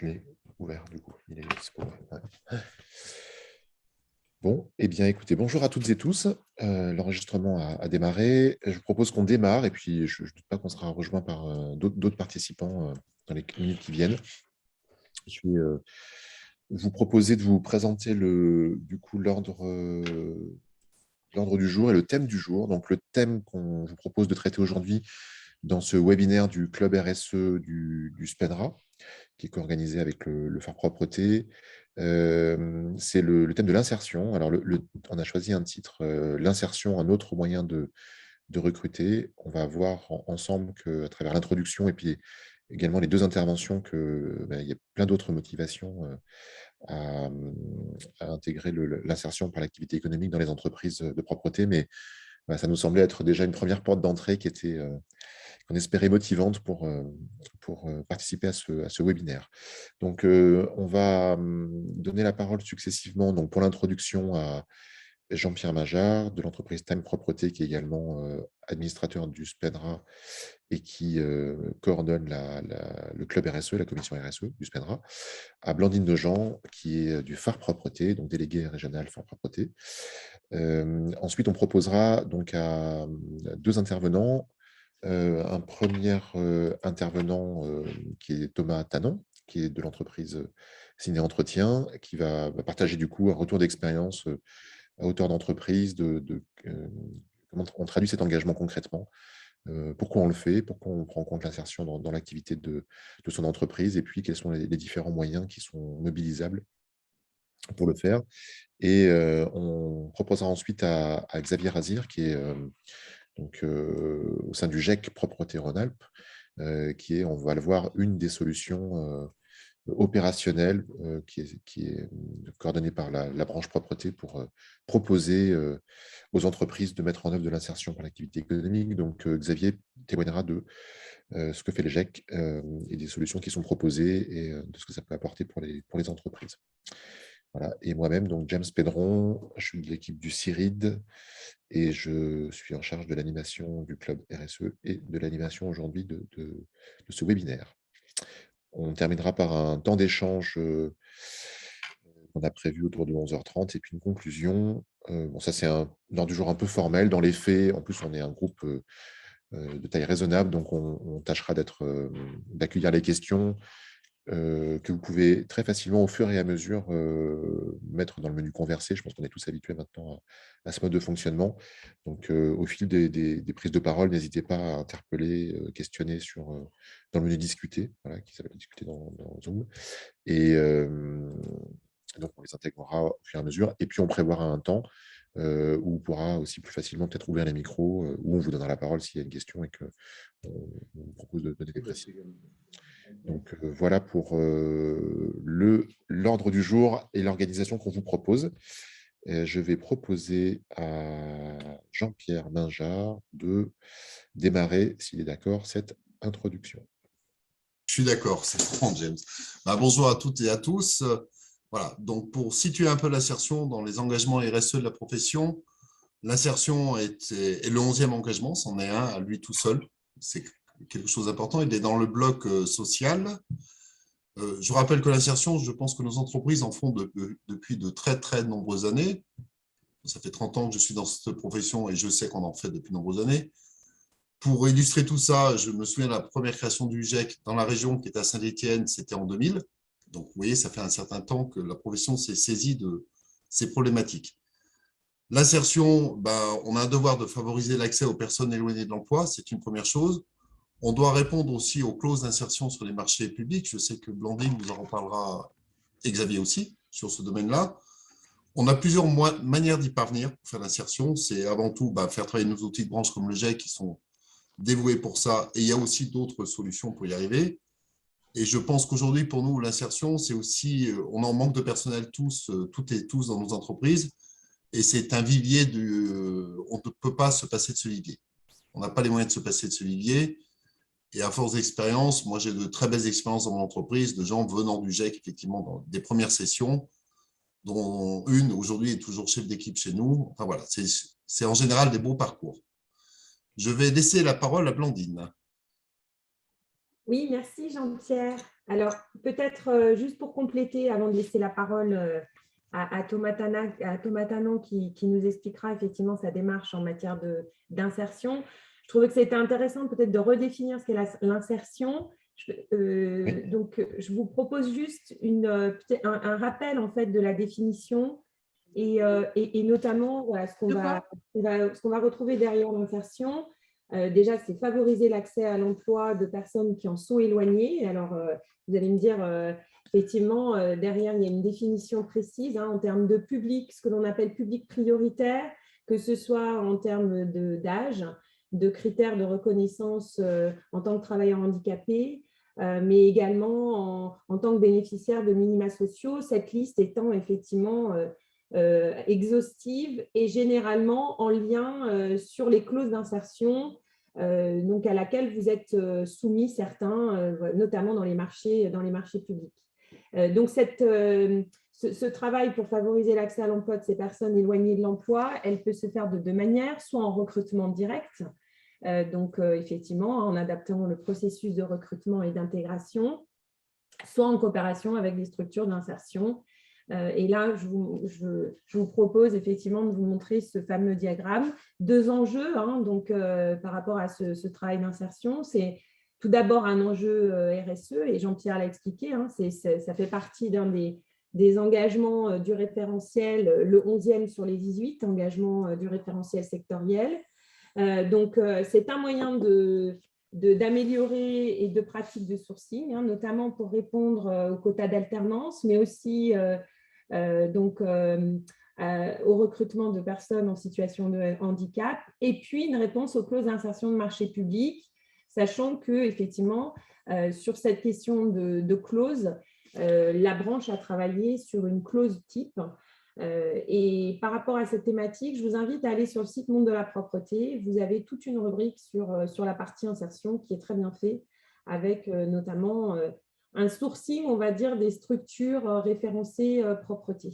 Je l'ai ouvert, du coup. Il est dispo. Ouais. Bon, eh bien, écoutez, bonjour à toutes et tous. L'enregistrement a démarré. Je vous propose qu'on démarre, et puis je ne doute pas qu'on sera rejoint par d'autres participants dans les minutes qui viennent. Je vais vous proposer de vous présenter l'ordre du jour et le thème du jour. Donc, le thème qu'on vous propose de traiter aujourd'hui dans ce webinaire du Club RSE du SPENRA, qui est co-organisé avec le Phare Propreté. C'est le thème de l'insertion. Alors, on a choisi un titre, l'insertion, un autre moyen de recruter. On va voir ensemble qu'à travers l'introduction et puis également les deux interventions, il y a plein d'autres motivations à intégrer l'insertion par l'activité économique dans les entreprises de propreté, mais ça nous semblait être déjà une première porte d'entrée qu'on espérait motivante pour participer à ce webinaire. Donc, on va donner la parole successivement donc, pour l'introduction à Jean-Pierre Majard de l'entreprise Time Propreté, qui est également administrateur du SPENRA et qui coordonne le club RSE, la commission RSE du SPENRA, à Blandine Dejean, qui est du Phare Propreté, donc délégué régional Phare Propreté. Ensuite, on proposera donc à deux intervenants, un premier intervenant qui est Thomas Tanon, qui est de l'entreprise Ciné Entretien, qui va partager du coup un retour d'expérience à hauteur d'entreprise, comment on traduit cet engagement concrètement, pourquoi on le fait, pourquoi on prend en compte l'insertion dans l'activité de son entreprise, et puis quels sont les différents moyens qui sont mobilisables pour le faire. Et on proposera ensuite à Xavier Razir, qui est au sein du GEC Propreté Rhône-Alpes, on va le voir, une des solutions opérationnelle qui est coordonnée par la branche propreté pour proposer aux entreprises de mettre en œuvre de l'insertion par l'activité économique. Donc, Xavier témoignera de ce que fait le GEC et des solutions qui sont proposées et de ce que ça peut apporter pour les entreprises. Voilà. Et moi-même, donc James Pedron, je suis de l'équipe du CIRID et je suis en charge de l'animation du club RSE et de l'animation aujourd'hui de ce webinaire. On terminera par un temps d'échange qu'on a prévu autour de 11h30 et puis une conclusion. Ça, c'est un ordre du jour un peu formel. Dans les faits, en plus, on est un groupe de taille raisonnable, donc on tâchera d'accueillir les questions que vous pouvez très facilement, au fur et à mesure, mettre dans le menu conversé. Je pense qu'on est tous habitués maintenant à ce mode de fonctionnement. Donc, au fil des prises de parole, n'hésitez pas à interpeller, questionner dans le menu discuter, voilà, qui s'appelle discuter dans Zoom. Et donc, on les intégrera au fur et à mesure. Et puis, on prévoira un temps où on pourra aussi plus facilement peut-être ouvrir les micros, où on vous donnera la parole s'il y a une question et qu'on vous propose de donner des précisions. Donc, voilà pour l'ordre du jour et l'organisation qu'on vous propose. Je vais proposer à Jean-Pierre Majard de démarrer, s'il est d'accord, cette introduction. Je suis d'accord, c'est bon, James. Bonjour à toutes et à tous. Voilà, donc pour situer un peu l'insertion dans les engagements RSE de la profession, l'insertion est le 11e engagement, c'en est un à lui tout seul. C'est quelque chose d'important. Il est dans le bloc social. Je rappelle que l'insertion, je pense que nos entreprises en font depuis de très, très nombreuses années. Ça fait 30 ans que je suis dans cette profession et je sais qu'on en fait depuis de nombreuses années. Pour illustrer tout ça, je me souviens de la première création du GEC dans la région qui était à Saint-Étienne, c'était en 2000. Donc, vous voyez, ça fait un certain temps que la profession s'est saisie de ces problématiques. L'insertion, on a un devoir de favoriser l'accès aux personnes éloignées de l'emploi, c'est une première chose. On doit répondre aussi aux clauses d'insertion sur les marchés publics. Je sais que Blandine vous en reparlera, et Xavier aussi, sur ce domaine-là. On a plusieurs manières d'y parvenir pour faire l'insertion. C'est avant tout faire travailler nos outils de branche comme le GEC qui sont dévoués pour ça. Et il y a aussi d'autres solutions pour y arriver. Et je pense qu'aujourd'hui, pour nous, l'insertion, c'est aussi, on en manque de personnel toutes et tous dans nos entreprises. Et c'est un vivier, on ne peut pas se passer de ce vivier. On n'a pas les moyens de se passer de ce vivier. Et à force d'expérience, moi, j'ai de très belles expériences dans mon entreprise, de gens venant du GEC, effectivement, dans des premières sessions, dont une, aujourd'hui, est toujours chef d'équipe chez nous. Enfin, voilà, c'est en général des beaux parcours. Je vais laisser la parole à Blandine. Oui, merci Jean-Pierre. Alors, peut-être juste pour compléter, avant de laisser la parole à Thomas Tanan qui nous expliquera effectivement sa démarche en matière d'insertion, je trouvais que c'était intéressant peut-être de redéfinir ce qu'est l'insertion. Donc, je vous propose juste un rappel en fait de la définition et notamment voilà, ce qu'on va retrouver derrière l'insertion. Déjà, c'est favoriser l'accès à l'emploi de personnes qui en sont éloignées. Alors, vous allez me dire, effectivement, derrière, il y a une définition précise en termes de public, ce que l'on appelle public prioritaire, que ce soit en termes d'âge, de critères de reconnaissance en tant que travailleur handicapé, mais également en tant que bénéficiaire de minima sociaux, cette liste étant effectivement exhaustive et généralement en lien sur les clauses d'insertion, donc à laquelle vous êtes soumis certains, notamment dans les marchés publics. Donc ce travail pour favoriser l'accès à l'emploi de ces personnes éloignées de l'emploi, elle peut se faire de deux manières, soit en recrutement direct, donc effectivement en adaptant le processus de recrutement et d'intégration, soit en coopération avec des structures d'insertion. Et là, je vous propose effectivement de vous montrer ce fameux diagramme. Deux enjeux donc, par rapport à ce travail d'insertion. C'est tout d'abord un enjeu RSE, et Jean-Pierre l'a expliqué, ça fait partie d'un des engagements du référentiel, le 11e sur les 18 engagements du référentiel sectoriel. Donc, c'est un moyen d'améliorer et de pratique de sourcing, notamment pour répondre aux quotas d'alternance, mais aussi au recrutement de personnes en situation de handicap, et puis une réponse aux clauses d'insertion de marché public, sachant que effectivement sur cette question de clause, la branche a travaillé sur une clause type. Et par rapport à cette thématique, je vous invite à aller sur le site Monde de la propreté. Vous avez toute une rubrique sur la partie insertion qui est très bien faite, avec notamment un sourcing, on va dire, des structures référencées propreté.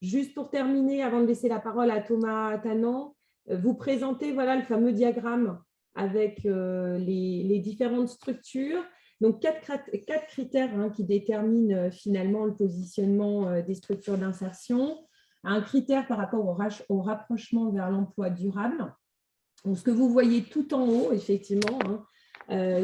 Juste pour terminer, avant de laisser la parole à Thomas Tanan, vous présentez voilà, le fameux diagramme avec les différentes structures. Donc, quatre critères qui déterminent finalement le positionnement des structures d'insertion. Un critère par rapport au rapprochement vers l'emploi durable. Donc, ce que vous voyez tout en haut, effectivement,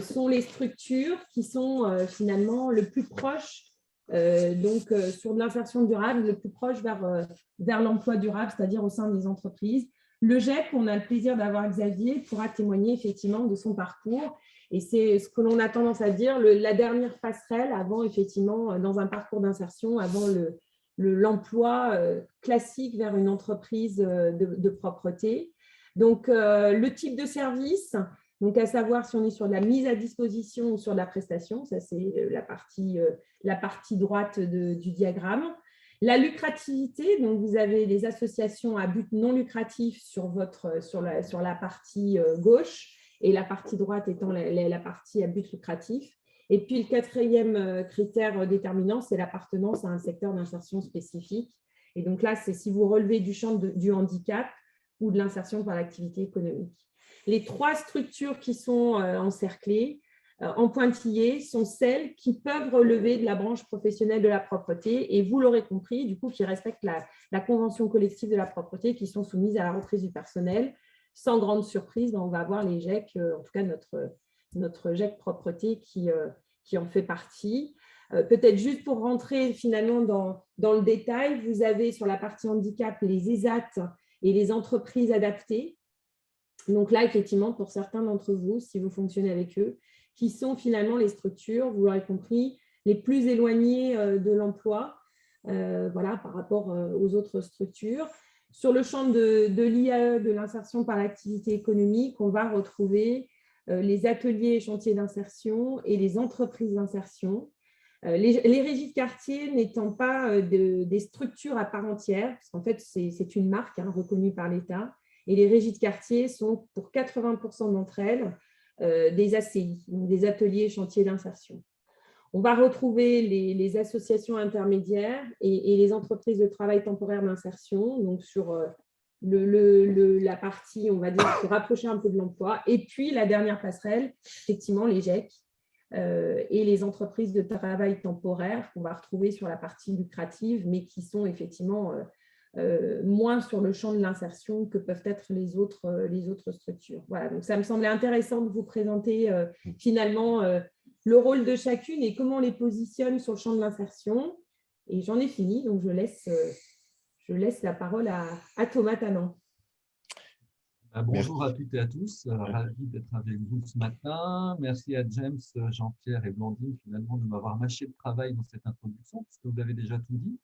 sont les structures qui sont finalement le plus proches, sur de l'insertion durable, le plus proche vers l'emploi durable, c'est-à-dire au sein des entreprises. Le GEC, on a le plaisir d'avoir Xavier, pourra témoigner effectivement de son parcours. Et c'est ce que l'on a tendance à dire, la dernière passerelle avant, effectivement, dans un parcours d'insertion, avant l'emploi classique vers une entreprise de propreté. Donc, le type de service, donc à savoir si on est sur de la mise à disposition ou sur de la prestation, ça c'est la partie droite du diagramme. La lucrativité, donc vous avez les associations à but non lucratif sur la partie gauche, et la partie droite étant la partie à but lucratif. Et puis, le quatrième critère déterminant, c'est l'appartenance à un secteur d'insertion spécifique. Et donc là, c'est si vous relevez du champ du handicap ou de l'insertion par l'activité économique. Les trois structures qui sont encerclées, en pointillé, sont celles qui peuvent relever de la branche professionnelle de la propreté, et vous l'aurez compris, du coup, qui respectent la convention collective de la propreté, qui sont soumises à la reprise du personnel. Sans grande surprise, on va avoir les GEC, en tout cas notre GEC propreté qui en fait partie. Peut-être juste pour rentrer finalement dans le détail, vous avez sur la partie handicap les ESAT et les entreprises adaptées. Donc là, effectivement, pour certains d'entre vous, si vous fonctionnez avec eux, qui sont finalement les structures, vous l'aurez compris, les plus éloignées de l'emploi, voilà, par rapport aux autres structures. Sur le champ de l'IAE, de l'insertion par l'activité économique, on va retrouver les ateliers et chantiers d'insertion et les entreprises d'insertion. Les régies de quartier n'étant pas des structures à part entière, parce qu'en fait, c'est une marque reconnue par l'État, et les régies de quartier sont, pour 80% d'entre elles, des ACI, donc des ateliers et chantiers d'insertion. On va retrouver les associations intermédiaires et les entreprises de travail temporaire d'insertion, donc sur la partie, on va dire, se rapprocher un peu de l'emploi. Et puis, la dernière passerelle, effectivement, les GEC, et les entreprises de travail temporaire qu'on va retrouver sur la partie lucrative, mais qui sont effectivement moins sur le champ de l'insertion que peuvent être les autres structures. Voilà, donc ça me semblait intéressant de vous présenter finalement le rôle de chacune et comment on les positionne sur le champ de l'insertion. Et j'en ai fini, donc je laisse la parole à Thomas Tanan. Bonjour à toutes et à tous, ravi d'être avec vous ce matin. Merci à James, Jean-Pierre et Blandine finalement de m'avoir mâché le travail dans cette introduction, parce que vous avez déjà tout dit.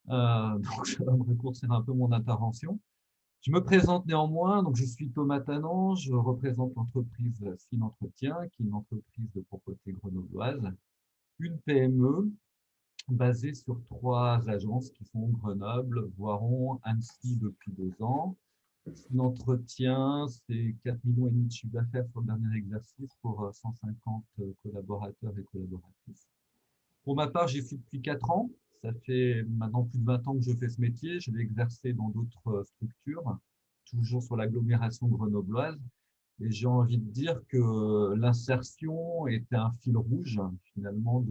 Donc ça va me raccourcir un peu mon intervention. Je me présente néanmoins, donc je suis Thomas Tanan, je représente l'entreprise Fine Entretien, qui est une entreprise de propreté grenobloise, une PME basée sur 3 agences qui sont Grenoble, Voiron, Annecy depuis 2 ans. L'entretien, c'est 4,5 millions de chiffre d'affaires sur le dernier exercice pour 150 collaborateurs et collaboratrices. Pour ma part, j'y suis depuis 4 ans. Ça fait maintenant plus de 20 ans que je fais ce métier. Je l'ai exercé dans d'autres structures, toujours sur l'agglomération grenobloise. Et j'ai envie de dire que l'insertion était un fil rouge, finalement,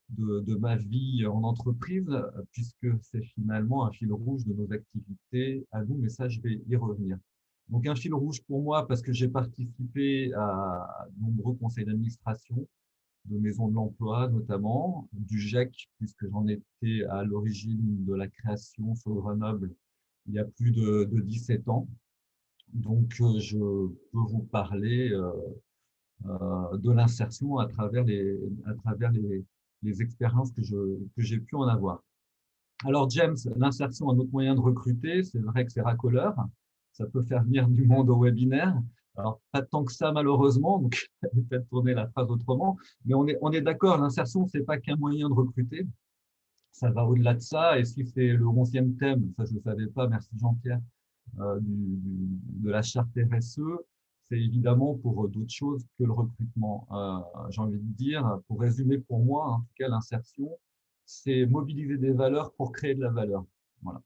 de ma vie en entreprise, puisque c'est finalement un fil rouge de nos activités à nous, mais ça, je vais y revenir. Donc, un fil rouge pour moi, parce que j'ai participé à de nombreux conseils d'administration, de maisons de l'emploi notamment, du GEC, puisque j'en étais à l'origine de la création sur Grenoble il y a plus de 17 ans. Donc, je peux vous parler de l'insertion à travers les expériences que j'ai pu en avoir. Alors, James, l'insertion, un autre moyen de recruter, c'est vrai que c'est racoleur. Ça peut faire venir du monde au webinaire. Alors, pas tant que ça, malheureusement, donc je vais peut-être tourner la phrase autrement, mais on est d'accord, l'insertion, ce n'est pas qu'un moyen de recruter. Ça va au-delà de ça, et si c'est le 11e thème, ça je ne savais pas, merci Jean-Pierre, de la charte RSE, c'est évidemment pour d'autres choses que le recrutement. J'ai envie de dire, pour résumer pour moi, en tout cas l'insertion, c'est mobiliser des valeurs pour créer de la valeur. Voilà.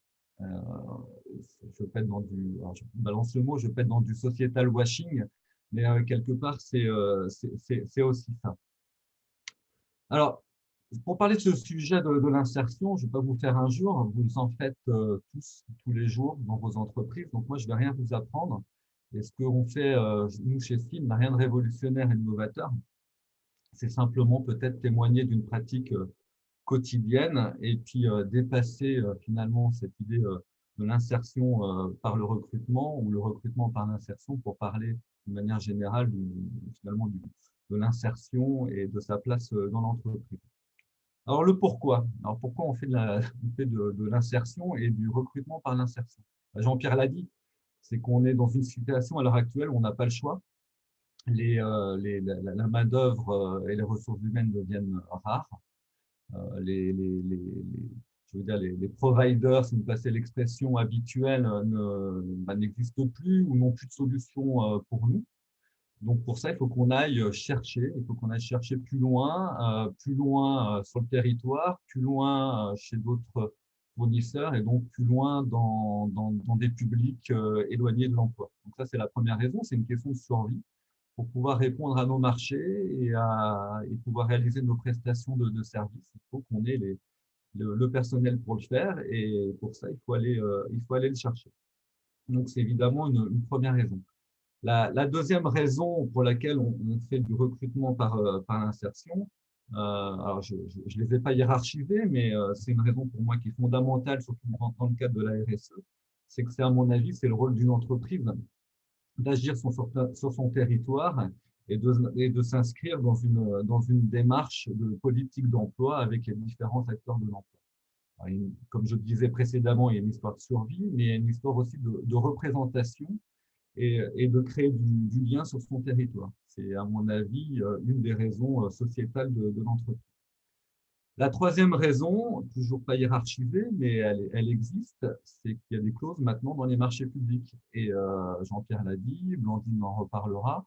Je pète dans du, alors je balance le mot, je pète dans du societal washing, mais quelque part c'est aussi ça. Alors, pour parler de ce sujet de l'insertion, je ne vais pas vous faire un jour, vous en faites tous les jours dans vos entreprises, donc moi je ne vais rien vous apprendre. Et ce qu'on fait, nous chez FIM, n'a rien de révolutionnaire et de novateur. C'est simplement peut-être témoigner d'une pratique quotidienne et puis dépasser finalement cette idée de l'insertion par le recrutement ou le recrutement par l'insertion pour parler de manière générale finalement de l'insertion et de sa place dans l'entreprise. Alors le pourquoi. Alors pourquoi on fait de l'insertion et du recrutement par l'insertion? Jean-Pierre l'a dit, c'est qu'on est dans une situation à l'heure actuelle où on n'a pas le choix. La main-d'œuvre et les ressources humaines deviennent rares. Je veux dire, les providers, si vous passez l'expression habituelle, n'existent plus ou n'ont plus de solution pour nous. Donc, pour ça, il faut qu'on aille chercher, plus loin sur le territoire, plus loin chez d'autres fournisseurs et donc plus loin dans des publics éloignés de l'emploi. Donc, ça, c'est la première raison, c'est une question de survie pour pouvoir répondre à nos marchés et pouvoir réaliser nos prestations de services. Il faut qu'on ait le personnel pour le faire et pour ça, il faut aller le chercher. Donc, c'est évidemment une première raison. La deuxième raison pour laquelle on fait du recrutement par l'insertion, alors je ne les ai pas hiérarchisés, mais c'est une raison pour moi qui est fondamentale, surtout dans le cadre de la RSE, c'est que c'est, à mon avis, c'est le rôle d'une entreprise d'agir sur son territoire et de s'inscrire dans une démarche de politique d'emploi avec les différents acteurs de l'emploi. Comme je le disais précédemment, il y a une histoire de survie, mais il y a une histoire aussi de représentation et de créer du lien sur son territoire. C'est, à mon avis, une des raisons sociétales de l'entreprise. La troisième raison, toujours pas hiérarchisée, mais elle existe, c'est qu'il y a des clauses maintenant dans les marchés publics. Et Jean-Pierre l'a dit, Blandine en reparlera,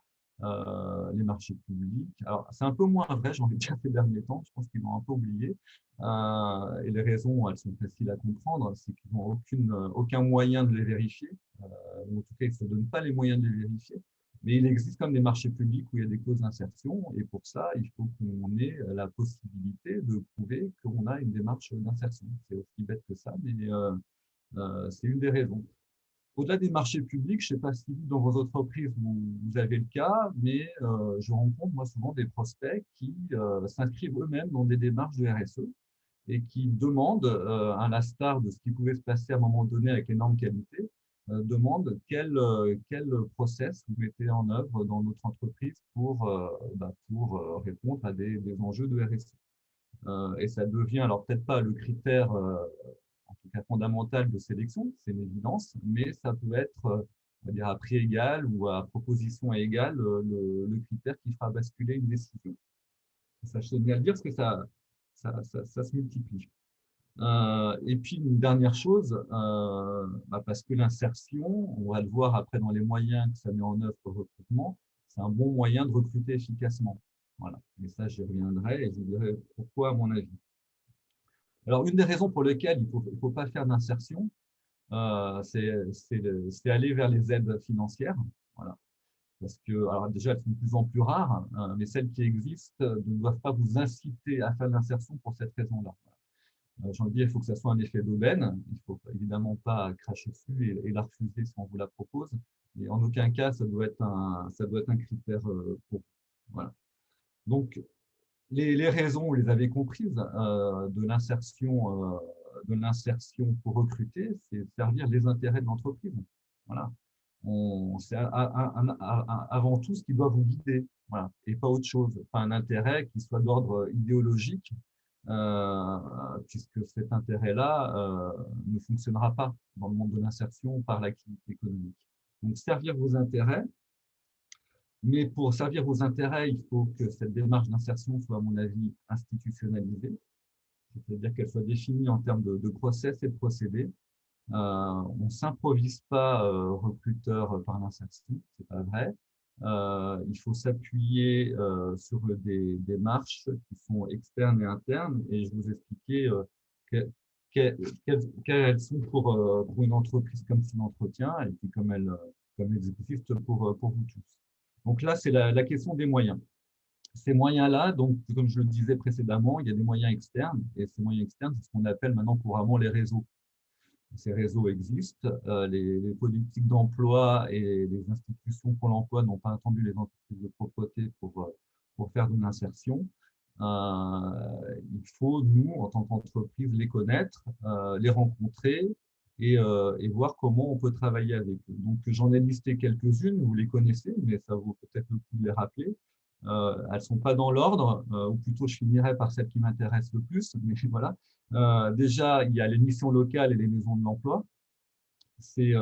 les marchés publics. Alors, c'est un peu moins vrai, j'ai envie de dire, ces derniers temps, je pense qu'ils l'ont un peu oublié. Et les raisons, elles sont faciles à comprendre, c'est qu'ils n'ont aucun moyen de les vérifier, ou en tout cas, ils ne se donnent pas les moyens de les vérifier. Mais il existe comme des marchés publics où il y a des clauses d'insertion, et pour ça, il faut qu'on ait la possibilité de prouver qu'on a une démarche d'insertion. C'est aussi bête que ça, mais c'est une des raisons. Au-delà des marchés publics, je ne sais pas si dans vos entreprises vous avez le cas, mais je rencontre moi souvent des prospects qui s'inscrivent eux-mêmes dans des démarches de RSE et qui demandent, à l'instar de ce qui pouvait se passer à un moment donné avec les normes qualité, demandent quel process vous mettez en œuvre dans notre entreprise pour répondre à des enjeux de RSE. Et ça devient alors peut-être pas le critère en tout cas fondamental de sélection, c'est une évidence, mais ça peut être, on va dire, à prix égal ou à proposition égale, le critère qui fera basculer une décision. Ça, je tenais à le dire parce que ça se multiplie. Et puis, une dernière chose, parce que l'insertion, on va le voir après dans les moyens que ça met en œuvre pour le recrutement, c'est un bon moyen de recruter efficacement. Voilà. Et ça, j'y reviendrai et je vous dirai pourquoi, à mon avis. Alors, une des raisons pour lesquelles il ne faut pas faire d'insertion, c'est aller vers les aides financières. Voilà. Parce que, alors déjà, elles sont de plus en plus rares, mais celles qui existent ne doivent pas vous inciter à faire l'insertion pour cette raison-là. J'ai envie de dire, il faut que ça soit un effet d'aubaine. Il ne faut évidemment pas cracher dessus et la refuser si on vous la propose. Et en aucun cas, ça doit être un critère pour vous. Voilà. Donc, les raisons, vous les avez comprises, de l'insertion pour recruter, c'est servir les intérêts de l'entreprise. Voilà. C'est avant tout ce qui doit vous guider, voilà, et pas autre chose, pas un intérêt qui soit d'ordre idéologique, puisque cet intérêt-là ne fonctionnera pas dans le monde de l'insertion par l'activité économique. Donc, servir vos intérêts, mais pour servir vos intérêts, il faut que cette démarche d'insertion soit, à mon avis, institutionnalisée, c'est-à-dire qu'elle soit définie en termes de process et de procédés. On ne s'improvise pas recruteur par l'insertion, c'est pas vrai. Il faut s'appuyer sur des démarches qui sont externes et internes, et je vous expliquer quelles elles sont pour une entreprise comme Finentretien et puis comme elles existent pour vous tous. Donc là, c'est la question des moyens. Ces moyens-là, donc, comme je le disais précédemment, il y a des moyens externes, et ces moyens externes, c'est ce qu'on appelle maintenant couramment les réseaux. Ces réseaux existent, les politiques d'emploi et les institutions pour l'emploi n'ont pas attendu les entreprises de propreté pour faire de l'insertion. Il faut, nous, en tant qu'entreprise, les connaître, les rencontrer et voir comment on peut travailler avec eux. Donc, j'en ai listé quelques-unes, vous les connaissez, mais ça vaut peut-être le coup de les rappeler. Elles ne sont pas dans l'ordre, ou plutôt je finirai par celle qui m'intéresse le plus, mais voilà. Déjà, il y a les missions locales et les maisons de l'emploi. Ces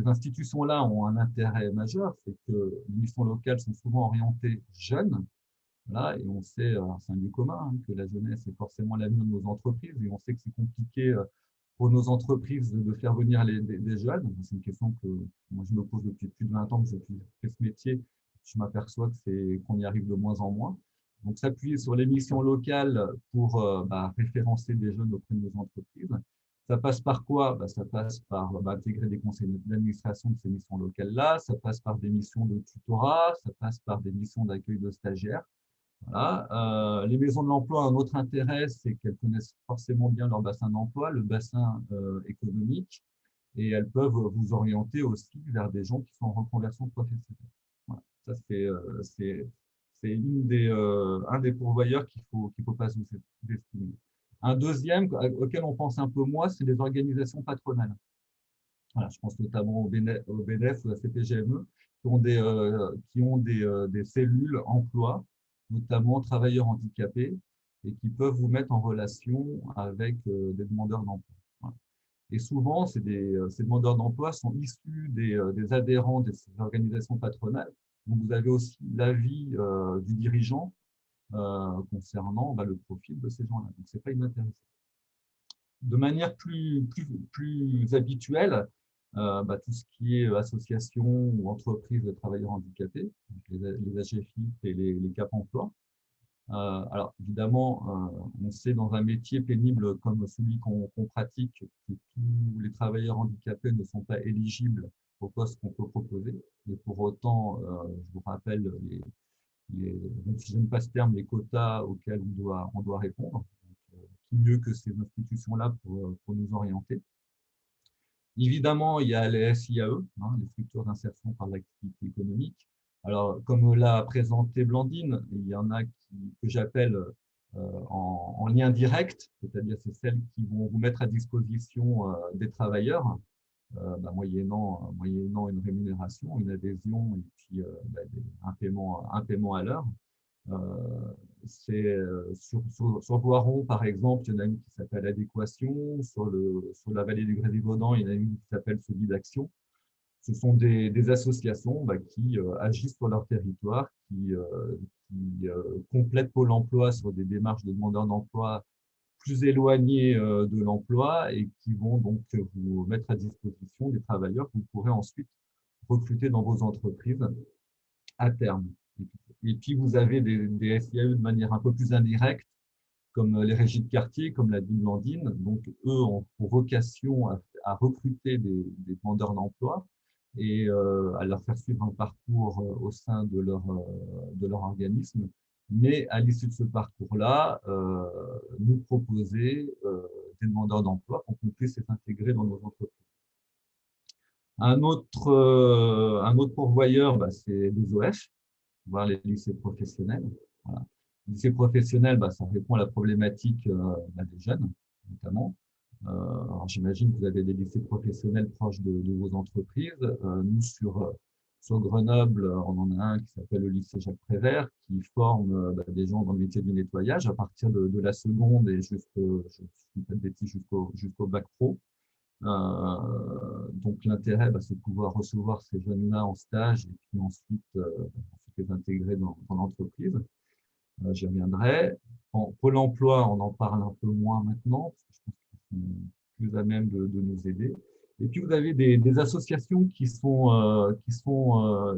institutions-là ont un intérêt majeur, c'est que les missions locales sont souvent orientées jeunes. Voilà, et on sait, c'est un lieu commun, hein, que la jeunesse est forcément l'avenir de nos entreprises, et on sait que c'est compliqué pour nos entreprises de faire venir des jeunes. C'est une question que moi, je me pose depuis plus de 20 ans que je fais ce métier. Je m'aperçois qu'on y arrive de moins en moins. Donc, s'appuyer sur les missions locales pour référencer des jeunes auprès de nos entreprises. Ça passe par quoi? Ça passe par intégrer des conseils d'administration de ces missions locales-là. Ça passe par des missions de tutorat. Ça passe par des missions d'accueil de stagiaires. Voilà. Les maisons de l'emploi, un autre intérêt, c'est qu'elles connaissent forcément bien leur bassin d'emploi, le bassin économique, et elles peuvent vous orienter aussi vers des gens qui sont en reconversion professionnelle. Voilà. Ça, c'est un des pourvoyeurs qu'il faut pas sous-estimer. Un deuxième auquel on pense un peu moins, c'est les organisations patronales. Voilà, je pense notamment au BNEF ou à la CPGME, qui ont des cellules emploi, notamment travailleurs handicapés, et qui peuvent vous mettre en relation avec des demandeurs d'emploi. Voilà. Et souvent, ces demandeurs d'emploi sont issus des adhérents de ces organisations patronales. Donc, vous avez aussi l'avis du dirigeant concernant le profil de ces gens-là. Donc, ce n'est pas inintéressant. De manière plus habituelle, tout ce qui est association ou entreprise de travailleurs handicapés, les AGFIP et les Cap Emploi. Alors, évidemment, on sait dans un métier pénible comme celui qu'on pratique que tous les travailleurs handicapés ne sont pas éligibles postes qu'on peut proposer. Mais pour autant, je vous rappelle même si je n'aime pas ce terme, les quotas auxquels on doit répondre. Donc, qui mieux que ces institutions-là pour nous orienter. Évidemment, il y a les SIAE, hein, les structures d'insertion par l'activité économique. Alors, comme l'a présenté Blandine, il y en a que j'appelle en lien direct, c'est-à-dire c'est celles qui vont vous mettre à disposition des travailleurs, moyennant une rémunération, une adhésion et puis un paiement à l'heure. Sur Voiron, par exemple, il y en a une qui s'appelle Adéquation. Sur la vallée du Grésivaudan, il y en a une qui s'appelle Solidaction. Ce sont des associations qui agissent sur leur territoire, qui complètent Pôle emploi sur des démarches de demandeurs d'emploi plus éloignées de l'emploi et qui vont donc vous mettre à disposition des travailleurs que vous pourrez ensuite recruter dans vos entreprises à terme. Et puis, vous avez des SIAE de manière un peu plus indirecte, comme les régies de quartier, comme l'a dit Blandine. Donc, eux ont pour vocation à recruter des demandeurs d'emploi et à leur faire suivre un parcours au sein de leur organisme. Mais à l'issue de ce parcours-là, nous proposer des demandeurs d'emploi pour qu'on puisse les intégrer dans nos entreprises. Un autre pourvoyeur, c'est les OF, voire les lycées professionnels. Voilà. Les lycées professionnels, ça répond à la problématique des jeunes, notamment. Alors, j'imagine que vous avez des lycées professionnels proches de vos entreprises. Nous, sur Grenoble, on en a un qui s'appelle le lycée Jacques Prévert, qui forme des gens dans le métier du nettoyage à partir de la seconde et jusqu'au bac pro. Donc l'intérêt, c'est de pouvoir recevoir ces jeunes-là en stage et puis ensuite les intégrer dans l'entreprise. J'y reviendrai. En Pôle emploi, on en parle un peu moins maintenant, parce que je pense qu'ils sont plus à même de nous aider. Et puis vous avez des associations qui sont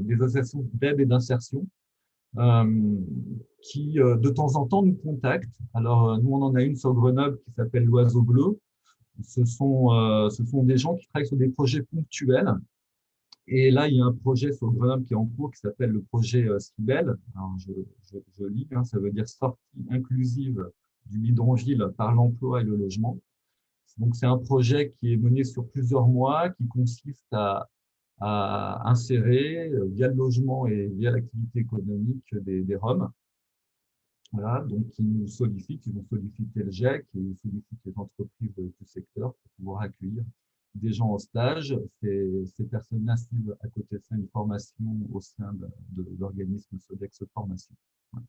des associations d'aide et d'insertion, qui de temps en temps nous contactent. Alors nous, on en a une sur Grenoble qui s'appelle l'Oiseau Bleu. Ce sont des gens qui travaillent sur des projets ponctuels. Et là, il y a un projet sur Grenoble qui est en cours qui s'appelle le projet Skibel. Alors, je lis, ça veut dire sortie inclusive du bidonville par l'emploi et le logement. Donc, c'est un projet qui est mené sur plusieurs mois, qui consiste à insérer via le logement et via l'activité économique des Roms. Voilà, donc ils nous sollicitent, ils vont solliciter le GIEC et ils sollicitent les entreprises du secteur pour pouvoir accueillir des gens en stage. Ces personnes-là suivent à côté de ça une formation au sein de l'organisme Sodex Formation. Voilà.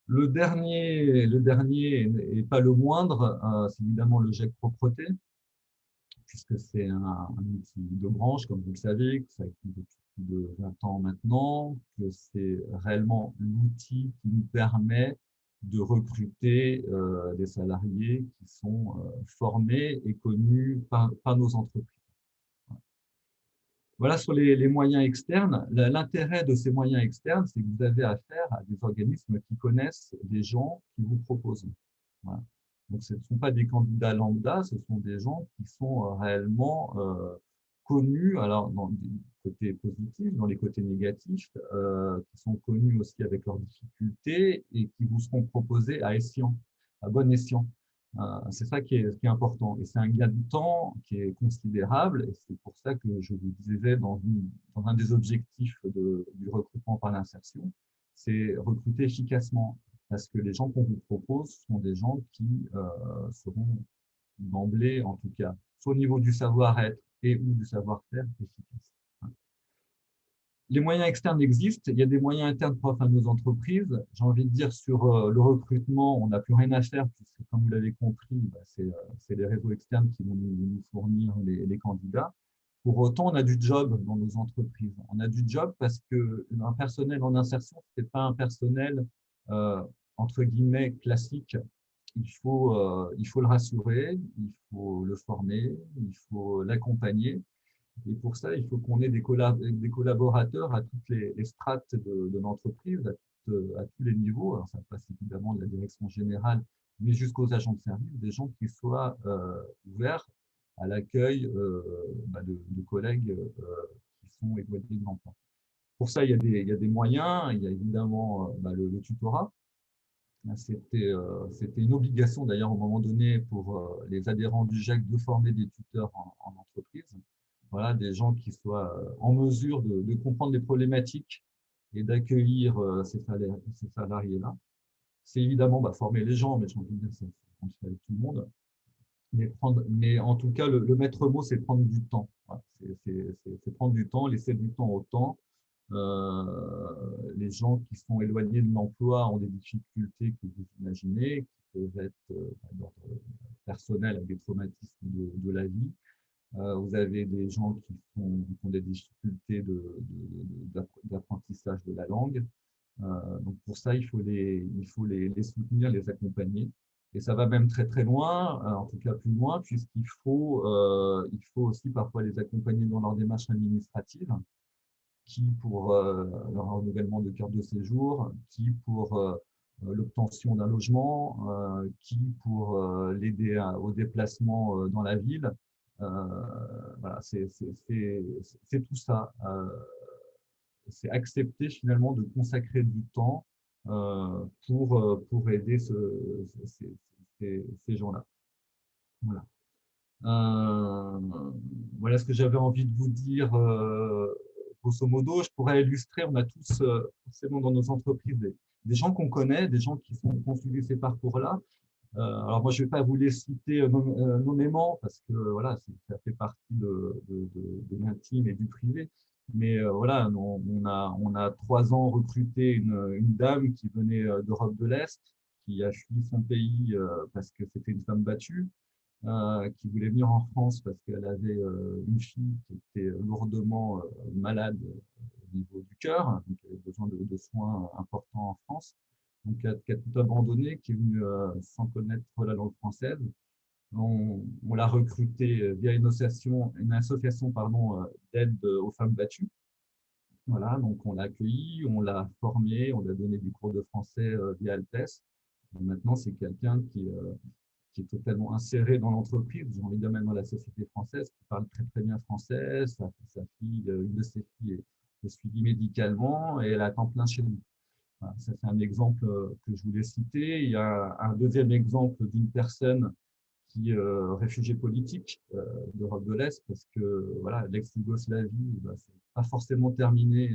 Le dernier et pas le moindre, c'est évidemment le GIEC Propreté, puisque c'est un outil de branche, comme vous le savez, que ça existe depuis plus de 20 ans maintenant, que c'est réellement l'outil qui nous permet de recruter des salariés qui sont formés et connus par nos entreprises. Voilà sur les moyens externes. L'intérêt de ces moyens externes, c'est que vous avez affaire à des organismes qui connaissent les gens qui vous proposent. Voilà. Donc, ce ne sont pas des candidats lambda, ce sont des gens qui sont réellement connus, alors dans les côtés positifs, dans les côtés négatifs, qui sont connus aussi avec leurs difficultés et qui vous seront proposés à bon escient. C'est ça qui est important. Et c'est un gain de temps qui est considérable. Et c'est pour ça que je vous disais dans un des objectifs du recrutement par l'insertion, c'est recruter efficacement. Parce que les gens qu'on vous propose sont des gens qui seront d'emblée, en tout cas, soit au niveau du savoir-être et ou du savoir-faire efficace. Les moyens externes existent. Il y a des moyens internes propres à nos entreprises. J'ai envie de dire sur le recrutement, on n'a plus rien à faire puisque, comme vous l'avez compris, c'est les réseaux externes qui vont nous fournir les candidats. Pour autant, on a du job dans nos entreprises. On a du job parce qu'un personnel en insertion, ce n'est pas un personnel entre guillemets classique. Il faut le rassurer, il faut le former, il faut l'accompagner. Et pour ça, il faut qu'on ait des collaborateurs à toutes les strates de l'entreprise, à tous les niveaux. Alors, ça passe évidemment de la direction générale, mais jusqu'aux agents de service, des gens qui soient ouverts à l'accueil de collègues qui sont éloignés de l'emploi. Pour ça, il y a des moyens. Il y a évidemment le tutorat. C'était une obligation d'ailleurs au moment donné pour les adhérents du GIEC de former des tuteurs en entreprise. Voilà, des gens qui soient en mesure de comprendre les problématiques et d'accueillir ces salariés-là. C'est évidemment former les gens, mais j'ai envie de dire, on le fait avec tout le monde. Mais en tout cas, le maître mot, c'est prendre du temps. Voilà, c'est prendre du temps, laisser du temps au temps. Les gens qui sont éloignés de l'emploi ont des difficultés que vous imaginez, qui peuvent être d'ordre personnel avec des traumatismes de la vie. Vous avez des gens qui ont des difficultés d'apprentissage de la langue. Donc pour ça, il faut les soutenir, les accompagner. Et ça va même très très loin, en tout cas plus loin, puisqu'il faut aussi parfois les accompagner dans leur démarche administrative, qui pour leur renouvellement de carte de séjour, qui pour l'obtention d'un logement, qui pour l'aider au déplacement dans la ville. Voilà, c'est tout ça. C'est accepter finalement de consacrer du temps pour aider ces gens-là. Voilà. Voilà ce que j'avais envie de vous dire. Grosso modo, je pourrais illustrer, on a tous forcément dans nos entreprises des gens qu'on connaît, des gens qui ont suivi ces parcours-là. Alors moi, je ne vais pas vous les citer nommément parce que voilà, ça fait partie de l'intime et du privé. Mais voilà, on a 3 ans recruté une dame qui venait d'Europe de l'Est, qui a fui son pays parce que c'était une femme battue, qui voulait venir en France parce qu'elle avait une fille qui était lourdement malade au niveau du cœur, donc elle avait besoin de soins importants en France. Donc qui a tout abandonné, qui est venu sans connaître la langue française. On l'a recruté via une association d'aide aux femmes battues. Voilà, donc on l'a accueilli, on l'a formé, on lui a donné du cours de français via Altes. Et maintenant, c'est quelqu'un qui est totalement inséré dans l'entreprise, j'ai envie de dire même dans la société française, qui parle très très bien français. Sa fille, une de ses filles est suivie médicalement et elle a temps plein chez nous. Voilà, ça, c'est un exemple que je voulais citer. Il y a un deuxième exemple d'une personne qui est réfugiée politique d'Europe de l'Est, parce que voilà, l'ex-Yougoslavie, c'est pas forcément terminé,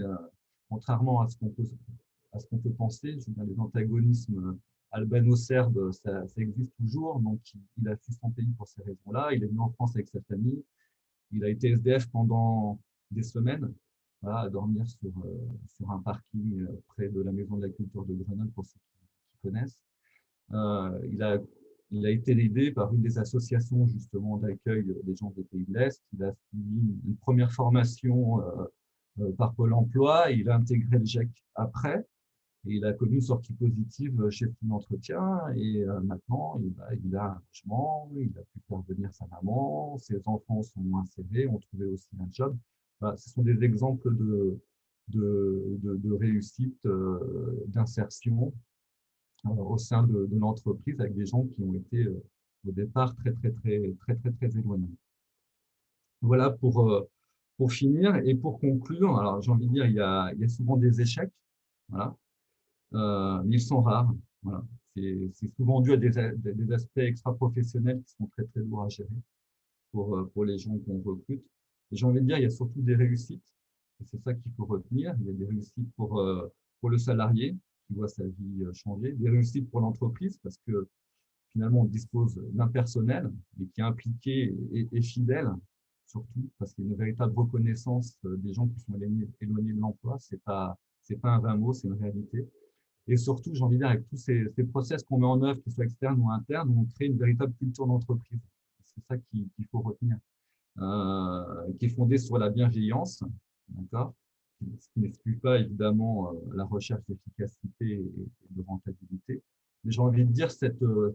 contrairement à ce qu'on peut penser. Je veux dire, les antagonismes albano-serbes, ça existe toujours. Donc, il a fui son pays pour ces raisons-là. Il est venu en France avec sa famille. Il a été SDF pendant des semaines. Voilà, à dormir sur un parking près de la Maison de la Culture de Grenoble, pour ceux qui connaissent. Il a été aidé par une des associations justement d'accueil des gens des pays de l'Est. Il a suivi une première formation par Pôle emploi. Il a intégré le GIEC après. Et il a connu une sortie positive chez son entretien. Et maintenant, il a un logement, il a pu faire venir sa maman, ses enfants sont insérés, ont trouvé aussi un job. Voilà, ce sont des exemples de réussite, d'insertion au sein de l'entreprise avec des gens qui ont été au départ très éloignés. Voilà pour finir et pour conclure. Alors j'ai envie de dire, il y a souvent des échecs, voilà, mais ils sont rares. Voilà. C'est souvent dû à des aspects extra-professionnels qui sont très lourds à gérer pour les gens qu'on recrute. J'ai envie de dire, il y a surtout des réussites, et c'est ça qu'il faut retenir. Il y a des réussites pour le salarié qui voit sa vie changer, des réussites pour l'entreprise parce que finalement on dispose d'un personnel mais qui est impliqué et fidèle, surtout parce qu'il y a une véritable reconnaissance des gens qui sont éloignés de l'emploi. C'est pas un vain mot, c'est une réalité. Et surtout, j'ai envie de dire, avec tous ces process qu'on met en œuvre, qu'ils soient externes ou internes, on crée une véritable culture d'entreprise. C'est ça qu'il faut retenir. Qui est fondée sur la bienveillance, d'accord, ce qui n'exclut pas évidemment la recherche d'efficacité et de rentabilité. Mais j'ai envie de dire,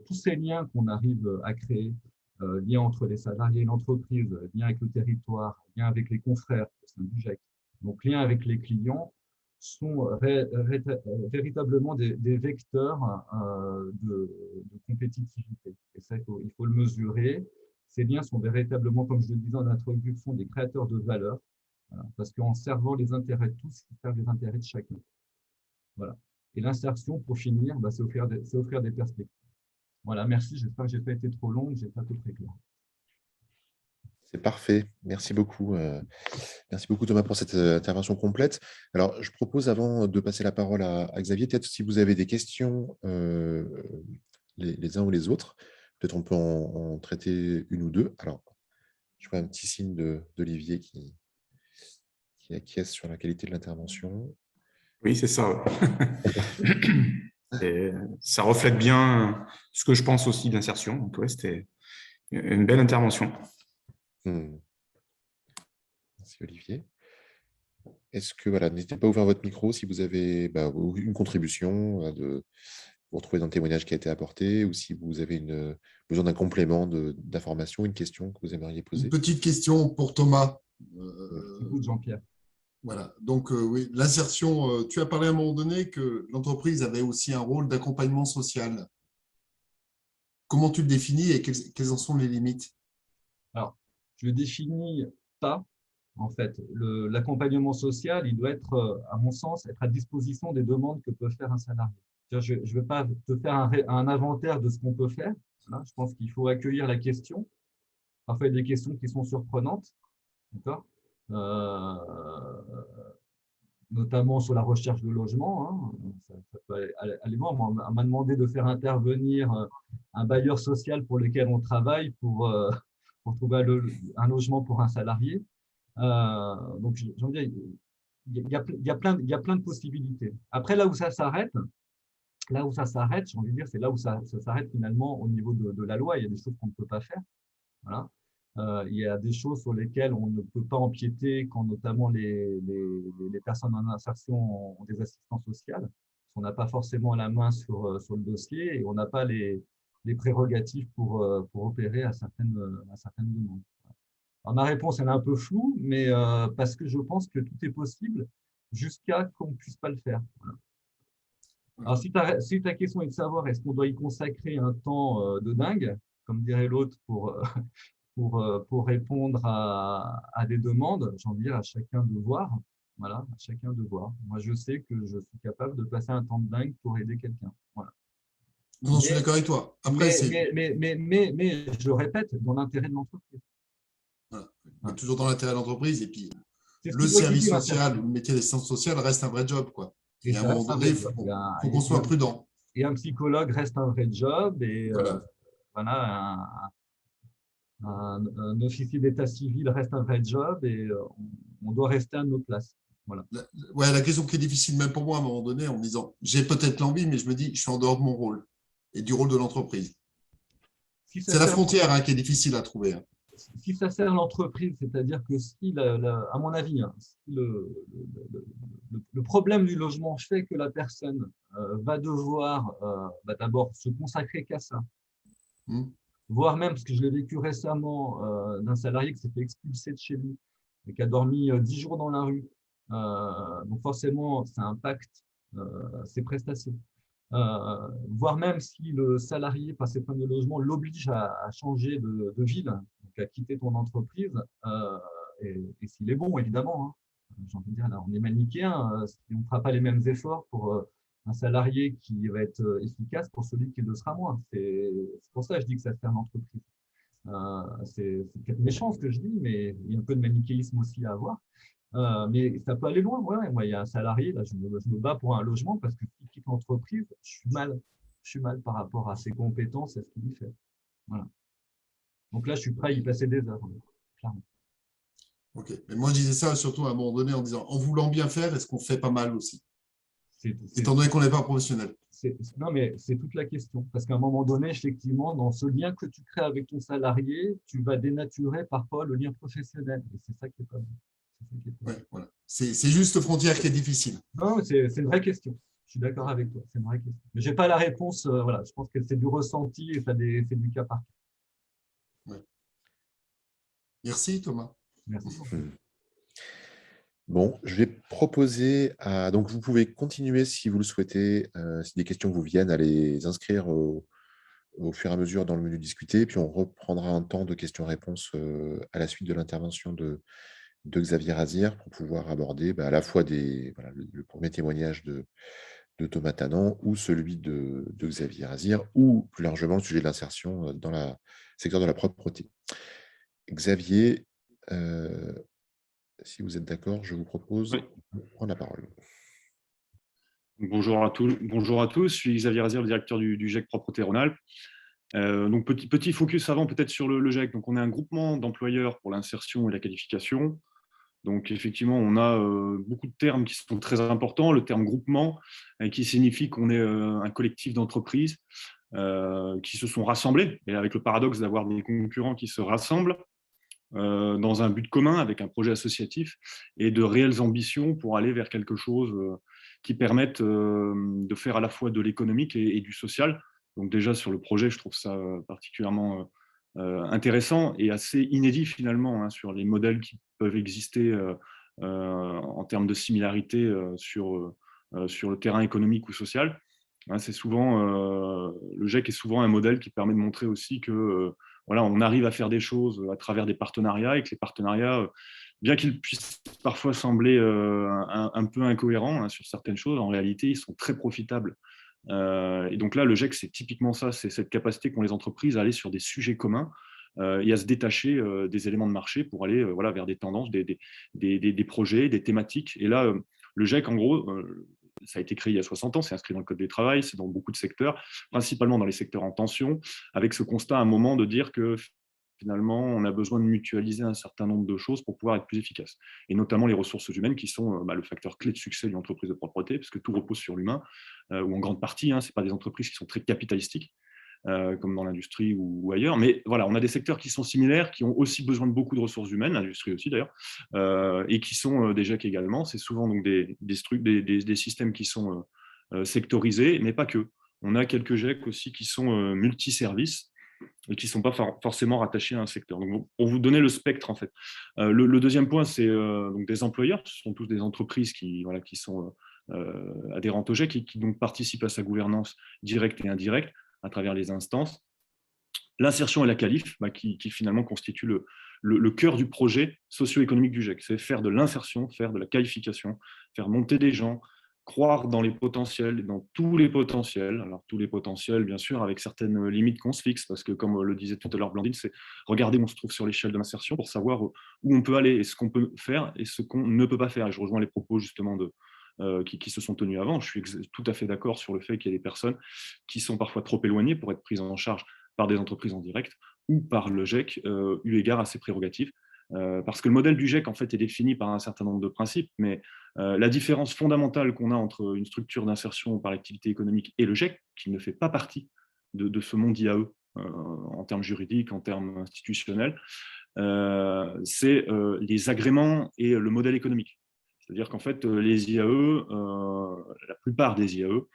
tous ces liens qu'on arrive à créer, liens entre les salariés et l'entreprise, liens avec le territoire, liens avec les confrères au sein du GIEC, donc liens avec les clients, sont véritablement des vecteurs de compétitivité. Et ça, il faut le mesurer. Ces liens sont véritablement, comme je le disais en introduction, des créateurs de valeur, voilà, parce qu'en servant les intérêts de tous, ils servent les intérêts de chacun. Voilà. Et l'insertion, pour finir, c'est offrir des perspectives. Voilà, merci. J'espère que je n'ai pas été trop long, que j'ai été à peu près clair. C'est parfait. Merci beaucoup. Merci beaucoup, Thomas, pour cette intervention complète. Alors, je propose, avant de passer la parole à Xavier, peut-être si vous avez des questions, les uns ou les autres, peut-être on peut en traiter une ou deux. Alors, je vois un petit signe d'Olivier qui acquiesce sur la qualité de l'intervention. Oui, c'est ça. Et ça reflète bien ce que je pense aussi d'insertion. Donc, ouais, c'était une belle intervention. Merci, Olivier. Est-ce que, voilà, n'hésitez pas à ouvrir votre micro si vous avez une contribution, vous retrouvez dans le témoignage qui a été apporté, ou si vous avez besoin d'un complément d'information, une question que vous aimeriez poser. Une petite question pour Thomas. Écoute, Jean-Pierre. Voilà, donc oui, l'insertion, tu as parlé à un moment donné que l'entreprise avait aussi un rôle d'accompagnement social. Comment tu le définis et quelles en sont les limites? Alors, je ne le définis pas, en fait. L'accompagnement social, il doit être, à mon sens, être à disposition des demandes que peut faire un salarié. Je ne vais pas te faire un inventaire de ce qu'on peut faire. Voilà, je pense qu'il faut accueillir la question. Parfois, il y a des questions qui sont surprenantes, d'accord, notamment sur la recherche de logement. Ça peut aller loin. On m'a demandé de faire intervenir un bailleur social pour lequel on travaille pour trouver un logement pour un salarié. Donc, j'ai envie de dire, il y a plein de possibilités. Après, là où ça s'arrête, j'ai envie de dire, c'est là où ça s'arrête finalement au niveau de la loi. Il y a des choses qu'on ne peut pas faire. Voilà. Il y a des choses sur lesquelles on ne peut pas empiéter quand notamment les personnes en insertion ont des assistants sociaux. On n'a pas forcément la main sur le dossier et on n'a pas les prérogatives pour opérer à certaines demandes. Alors, ma réponse, elle est un peu floue, mais parce que je pense que tout est possible jusqu'à qu'on ne puisse pas le faire. Voilà. Alors, si ta question est de savoir est-ce qu'on doit y consacrer un temps de dingue, comme dirait l'autre, pour répondre à des demandes, j'ai envie de dire à chacun de voir. Voilà, à chacun de voir. Moi, je sais que je suis capable de passer un temps de dingue pour aider quelqu'un. Voilà. Non, je suis d'accord avec toi. Après, mais je le répète, dans l'intérêt de l'entreprise. Voilà. Toujours dans l'intérêt de l'entreprise. Et puis, le service social ou le métier d'assistance sociale reste un vrai job, quoi. Et à un moment donné, il faut qu'on soit prudent. Et un psychologue reste un vrai job. Et voilà, un officier d'état civil reste un vrai job et on doit rester à nos places. Voilà. La question qui est difficile même pour moi à un moment donné, en me disant, j'ai peut-être l'envie, mais je me dis, je suis en dehors de mon rôle et du rôle de l'entreprise. C'est la frontière qui est difficile à trouver. Si ça sert l'entreprise, c'est-à-dire que si, à mon avis, si le problème du logement fait que la personne va devoir d'abord se consacrer qu'à ça, voire même, parce que je l'ai vécu récemment, d'un salarié qui s'est fait expulser de chez lui et qui a dormi 10 jours dans la rue. Donc forcément, ça impacte ses prestations. Voire même si le salarié, par ses problèmes de logement, l'oblige à changer de ville, donc à quitter ton entreprise, et s'il est bon, évidemment. J'ai envie de dire, là, on est manichéen, on ne fera pas les mêmes efforts pour un salarié qui va être efficace pour celui qui le sera moins. C'est pour ça que je dis que ça sert l'entreprise. C'est peut-être méchant ce que je dis, mais il y a un peu de manichéisme aussi à avoir. Mais ça peut aller loin. Ouais. Moi, il y a un salarié, là, je me bats pour un logement parce que s'il quitte l'entreprise, je suis mal par rapport à ses compétences et à ce qu'il y fait. Voilà. Donc là, je suis prêt à y passer des heures, clairement. Ok. Mais moi, je disais ça surtout à un moment donné en disant, en voulant bien faire, est-ce qu'on fait pas mal aussi? Étant donné qu'on n'est pas professionnel. Non, mais c'est toute la question. Parce qu'à un moment donné, effectivement, dans ce lien que tu crées avec ton salarié, tu vas dénaturer parfois le lien professionnel. Et c'est ça qui est pas bon. Voilà. C'est juste frontière qui est difficile. Non, c'est une vraie question. Je suis d'accord avec toi. C'est une vraie question. Mais je n'ai pas la réponse. Voilà. Je pense que c'est du ressenti et c'est du cas par cas. Merci, Thomas. Merci. Bon, je vais proposer à… Donc, vous pouvez continuer si vous le souhaitez, si des questions vous viennent, à les inscrire au fur et à mesure dans le menu discuter, puis on reprendra un temps de questions-réponses à la suite de l'intervention de Xavier Razière pour pouvoir aborder à la fois voilà, le premier témoignage de Thomas Tannant ou celui de Xavier Razière, ou plus largement le sujet de l'insertion dans le secteur de la propreté. Xavier, si vous êtes d'accord, je vous propose de prendre la parole. Bonjour à tous, je suis Xavier Razière, le directeur du GEC Propreté Rhône-Alpes. Donc petit focus avant peut-être sur le GEC. Donc on est un groupement d'employeurs pour l'insertion et la qualification. Donc effectivement, on a beaucoup de termes qui sont très importants. Le terme groupement, qui signifie qu'on est un collectif d'entreprises qui se sont rassemblés, et avec le paradoxe d'avoir des concurrents qui se rassemblent dans un but commun, avec un projet associatif, et de réelles ambitions pour aller vers quelque chose qui permette de faire à la fois de l'économique et du social. Donc déjà sur le projet, je trouve ça particulièrement intéressant et assez inédit finalement sur les modèles qui peuvent exister en termes de similarité sur le terrain économique ou social. C'est souvent, le GEC est souvent un modèle qui permet de montrer aussi que voilà, on arrive à faire des choses à travers des partenariats, et que les partenariats, bien qu'ils puissent parfois sembler un peu incohérents sur certaines choses, en réalité, ils sont très profitables. Et donc là, le GEC, c'est typiquement ça, c'est cette capacité qu'ont les entreprises à aller sur des sujets communs et à se détacher des éléments de marché pour aller voilà, vers des tendances, des projets, des thématiques. Et là, le GEC, en gros, ça a été créé il y a 60 ans, c'est inscrit dans le Code du travail, c'est dans beaucoup de secteurs, principalement dans les secteurs en tension, avec ce constat à un moment de dire que finalement, on a besoin de mutualiser un certain nombre de choses pour pouvoir être plus efficace. Et notamment les ressources humaines qui sont le facteur clé de succès d'une entreprise de propreté, parce que tout repose sur l'humain, ou en grande partie, ce ne sont pas des entreprises qui sont très capitalistiques, comme dans l'industrie ou ailleurs. Mais voilà, on a des secteurs qui sont similaires, qui ont aussi besoin de beaucoup de ressources humaines, l'industrie aussi d'ailleurs, et qui sont des GEC également. C'est souvent donc des systèmes qui sont sectorisés, mais pas que. On a quelques GEC aussi qui sont multiservices et qui ne sont pas forcément rattachés à un secteur. Donc, pour vous donner le spectre, en fait. Le deuxième point, c'est donc des employeurs. Ce sont tous des entreprises qui sont adhérentes au GEC et qui donc participent à sa gouvernance directe et indirecte à travers les instances. L'insertion et la qualif, qui finalement constitue le cœur du projet socio-économique du GEC. C'est faire de l'insertion, faire de la qualification, faire monter des gens, croire dans les potentiels, dans tous les potentiels. Alors tous les potentiels, bien sûr, avec certaines limites qu'on se fixe, parce que comme le disait tout à l'heure Blandine, c'est regarder où on se trouve sur l'échelle de l'insertion pour savoir où on peut aller et ce qu'on peut faire et ce qu'on ne peut pas faire. Et je rejoins les propos justement qui se sont tenus avant. Je suis tout à fait d'accord sur le fait qu'il y a des personnes qui sont parfois trop éloignées pour être prises en charge par des entreprises en direct ou par le GEC, eu égard à ses prérogatives. Parce que le modèle du GEC en fait, est défini par un certain nombre de principes, mais la différence fondamentale qu'on a entre une structure d'insertion par l'activité économique et le GEC, qui ne fait pas partie de ce monde IAE en termes juridiques, en termes institutionnels, c'est les agréments et le modèle économique. C'est-à-dire qu'en fait, les IAE, la plupart des IAE,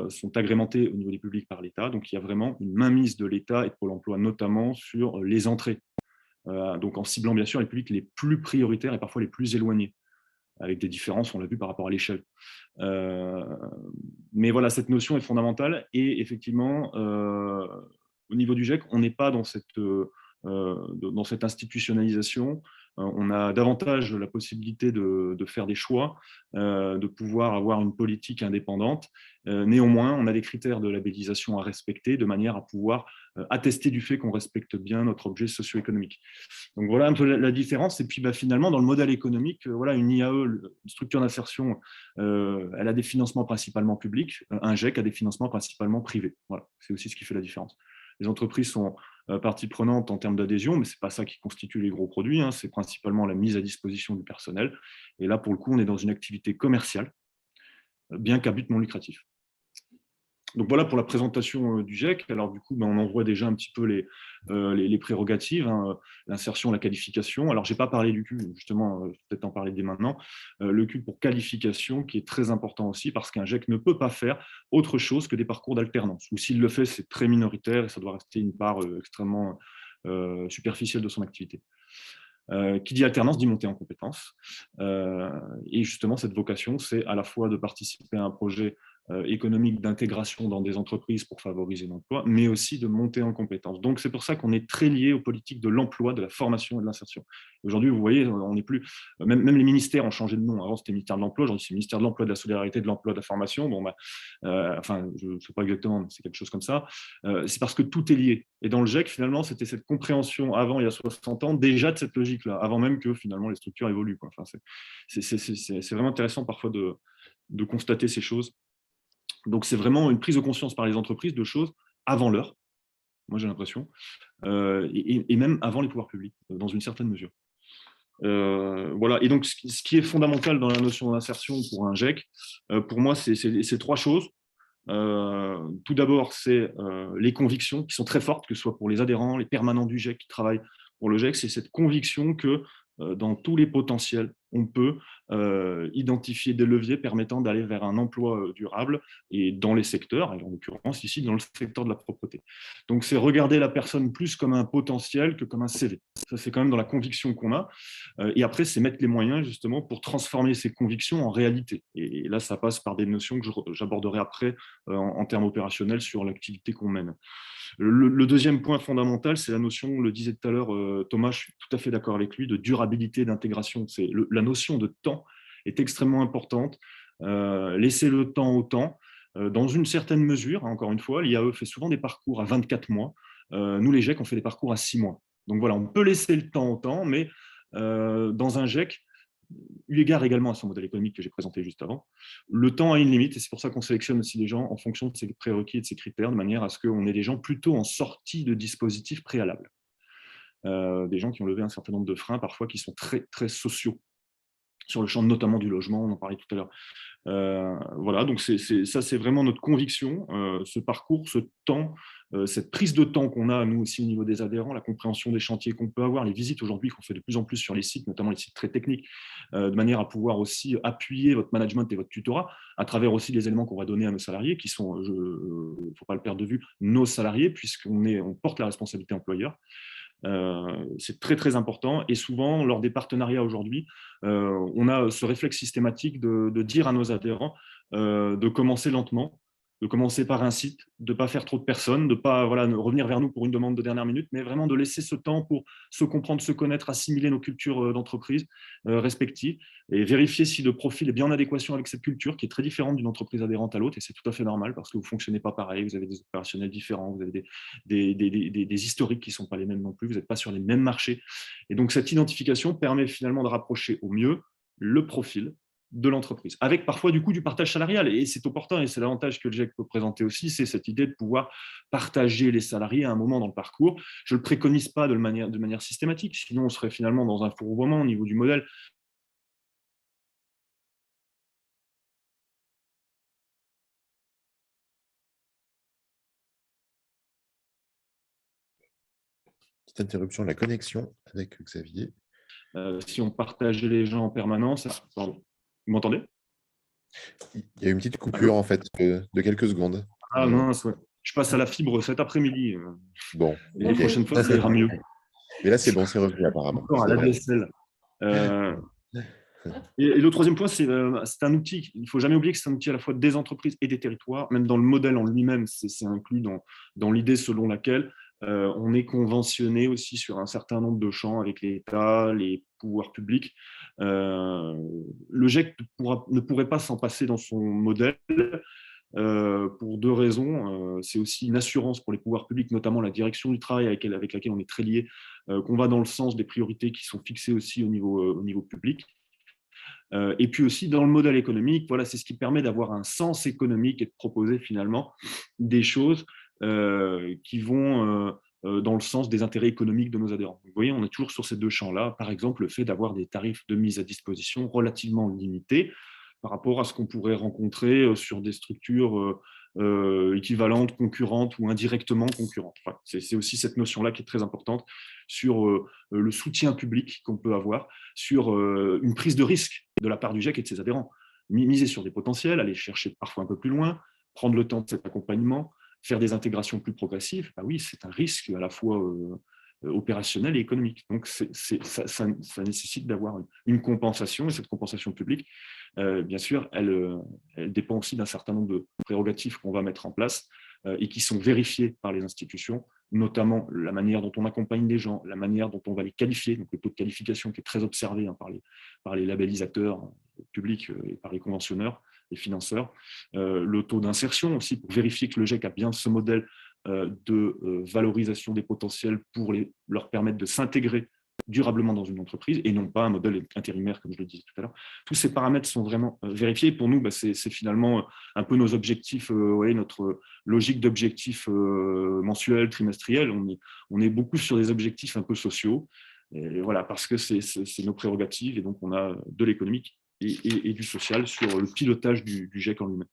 sont agrémentés au niveau des publics par l'État. Donc, il y a vraiment une mainmise de l'État et de Pôle emploi, notamment sur les entrées. Donc, en ciblant bien sûr les publics les plus prioritaires et parfois les plus éloignés, avec des différences, on l'a vu, par rapport à l'échelle. Mais voilà, cette notion est fondamentale. Et effectivement, au niveau du GEC, on n'est pas dans cette institutionnalisation. On a davantage la possibilité de faire des choix, de pouvoir avoir une politique indépendante. Néanmoins, on a des critères de labellisation à respecter de manière à pouvoir attester du fait qu'on respecte bien notre objet socio-économique. Donc voilà un peu la différence. Et puis finalement, dans le modèle économique, voilà, une IAE, une structure d'insertion, elle a des financements principalement publics. Un GEC a des financements principalement privés. Voilà, c'est aussi ce qui fait la différence. Les entreprises sont partie prenante en termes d'adhésion, mais ce n'est pas ça qui constitue les gros produits, c'est principalement la mise à disposition du personnel. Et là, pour le coup, on est dans une activité commerciale, bien qu'à but non lucratif. Donc voilà pour la présentation du GEC. Alors du coup, on en voit déjà un petit peu les prérogatives, l'insertion, la qualification. Alors je n'ai pas parlé du CUL, justement, peut-être en parler dès maintenant. Le CUL pour qualification, qui est très important aussi, parce qu'un GEC ne peut pas faire autre chose que des parcours d'alternance. Ou s'il le fait, c'est très minoritaire et ça doit rester une part extrêmement superficielle de son activité. Qui dit alternance dit montée en compétences. Et justement, cette vocation, c'est à la fois de participer à un projet économique d'intégration dans des entreprises pour favoriser l'emploi, mais aussi de monter en compétences. Donc, c'est pour ça qu'on est très lié aux politiques de l'emploi, de la formation et de l'insertion. Aujourd'hui, vous voyez, on n'est plus… Même les ministères ont changé de nom. Avant, c'était ministère de l'Emploi. Aujourd'hui, c'est ministère de l'Emploi, de la Solidarité, de l'Emploi, de la Formation. Bon, enfin, je ne sais pas exactement, mais c'est quelque chose comme ça. C'est parce que tout est lié. Et dans le GIEC, finalement, c'était cette compréhension avant, il y a 60 ans, déjà de cette logique-là, avant même que, finalement, les structures évoluent, quoi. Enfin, c'est vraiment intéressant parfois de constater ces choses. Donc, c'est vraiment une prise de conscience par les entreprises de choses avant l'heure, moi j'ai l'impression, et même avant les pouvoirs publics, dans une certaine mesure. Voilà. Et donc, ce qui est fondamental dans la notion d'insertion pour un GIEC, pour moi, c'est trois choses. Tout d'abord, c'est les convictions qui sont très fortes, que ce soit pour les adhérents, les permanents du GIEC qui travaillent pour le GIEC, c'est cette conviction que dans tous les potentiels, on peut identifier des leviers permettant d'aller vers un emploi durable et dans les secteurs, et en l'occurrence ici dans le secteur de la propreté. Donc c'est regarder la personne plus comme un potentiel que comme un CV. Ça c'est quand même dans la conviction qu'on a. Et après c'est mettre les moyens justement pour transformer ces convictions en réalité. Et là ça passe par des notions que j'aborderai après en termes opérationnels sur l'activité qu'on mène. Le deuxième point fondamental, c'est la notion, le disait tout à l'heure Thomas, je suis tout à fait d'accord avec lui, de durabilité, d'intégration. La notion de temps est extrêmement importante. Laisser le temps au temps. Dans une certaine mesure, encore une fois, l'IAE fait souvent des parcours à 24 mois. Nous, les GIEC, on fait des parcours à 6 mois. Donc voilà, on peut laisser le temps au temps, mais dans un GIEC, eu égard également à son modèle économique que j'ai présenté juste avant, le temps a une limite et c'est pour ça qu'on sélectionne aussi les gens en fonction de ces prérequis et de ces critères, de manière à ce qu'on ait des gens plutôt en sortie de dispositifs préalables. Des gens qui ont levé un certain nombre de freins, parfois qui sont très, très sociaux, sur le champ notamment du logement, on en parlait tout à l'heure. Voilà, donc ça c'est vraiment notre conviction, ce parcours, ce temps, cette prise de temps qu'on a, nous aussi au niveau des adhérents, la compréhension des chantiers qu'on peut avoir, les visites aujourd'hui qu'on fait de plus en plus sur les sites, notamment les sites très techniques, de manière à pouvoir aussi appuyer votre management et votre tutorat, à travers aussi les éléments qu'on va donner à nos salariés, qui sont, il ne faut pas le perdre de vue, nos salariés, puisqu'on porte la responsabilité employeur. C'est très très important et souvent lors des partenariats aujourd'hui on a ce réflexe systématique de dire à nos adhérents de commencer lentement, de commencer par un site, de ne pas faire trop de personnes, de ne pas revenir vers nous pour une demande de dernière minute, mais vraiment de laisser ce temps pour se comprendre, se connaître, assimiler nos cultures d'entreprise respectives et vérifier si le profil est bien en adéquation avec cette culture qui est très différente d'une entreprise adhérente à l'autre, et c'est tout à fait normal parce que vous ne fonctionnez pas pareil, vous avez des opérationnels différents, vous avez des historiques qui ne sont pas les mêmes non plus, vous n'êtes pas sur les mêmes marchés. Et donc cette identification permet finalement de rapprocher au mieux le profil de l'entreprise, avec parfois du coup du partage salarial, et c'est opportun, et c'est l'avantage que le GIEC peut présenter aussi, c'est cette idée de pouvoir partager les salariés à un moment dans le parcours. Je ne le préconise pas de manière systématique, sinon on serait finalement dans un fourvoiement au niveau du modèle. Petite interruption de la connexion avec Xavier. Si on partageait les gens en permanence… Pardon. Vous m'entendez ? Il y a une petite coupure en fait de quelques secondes. Ah mince, ouais. Je passe à la fibre cet après-midi. Bon. Et la prochaine fois, ça ira mieux. Mais là, c'est bon, c'est revenu apparemment. Encore à la DSL. Et le troisième point, c'est un outil. Il ne faut jamais oublier que c'est un outil à la fois des entreprises et des territoires. Même dans le modèle en lui-même, c'est inclus dans l'idée selon laquelle on est conventionné aussi sur un certain nombre de champs avec l'État, les pouvoirs publics. Le GIEC ne pourrait pas s'en passer dans son modèle pour deux raisons. C'est aussi une assurance pour les pouvoirs publics, notamment la direction du travail avec laquelle on est très lié, qu'on va dans le sens des priorités qui sont fixées aussi au niveau public. Et puis aussi dans le modèle économique, voilà, c'est ce qui permet d'avoir un sens économique et de proposer finalement des choses qui vont dans le sens des intérêts économiques de nos adhérents. Vous voyez, on est toujours sur ces deux champs-là. Par exemple, le fait d'avoir des tarifs de mise à disposition relativement limités par rapport à ce qu'on pourrait rencontrer sur des structures équivalentes, concurrentes ou indirectement concurrentes. Enfin, c'est aussi cette notion-là qui est très importante sur le soutien public qu'on peut avoir, sur une prise de risque de la part du GIEC et de ses adhérents. Miser sur des potentiels, aller chercher parfois un peu plus loin, prendre le temps de cet accompagnement, faire des intégrations plus progressives, bah oui, c'est un risque à la fois opérationnelle et économique. Donc, ça nécessite d'avoir une compensation, et cette compensation publique, bien sûr, elle dépend aussi d'un certain nombre de prérogatives qu'on va mettre en place et qui sont vérifiées par les institutions, notamment la manière dont on accompagne les gens, la manière dont on va les qualifier, donc le taux de qualification qui est très observé par les labellisateurs publics et par les conventionneurs, les financeurs, le taux d'insertion aussi, pour vérifier que le GIEC a bien ce modèle de valorisation des potentiels pour leur permettre de s'intégrer durablement dans une entreprise et non pas un modèle intérimaire, comme je le disais tout à l'heure. Tous ces paramètres sont vraiment vérifiés. Pour nous, c'est finalement un peu nos objectifs, notre logique d'objectifs mensuels, trimestriels. On est beaucoup sur des objectifs un peu sociaux, et voilà, parce que c'est nos prérogatives, et donc on a de l'économique et du social sur le pilotage du GIEC en lui-même.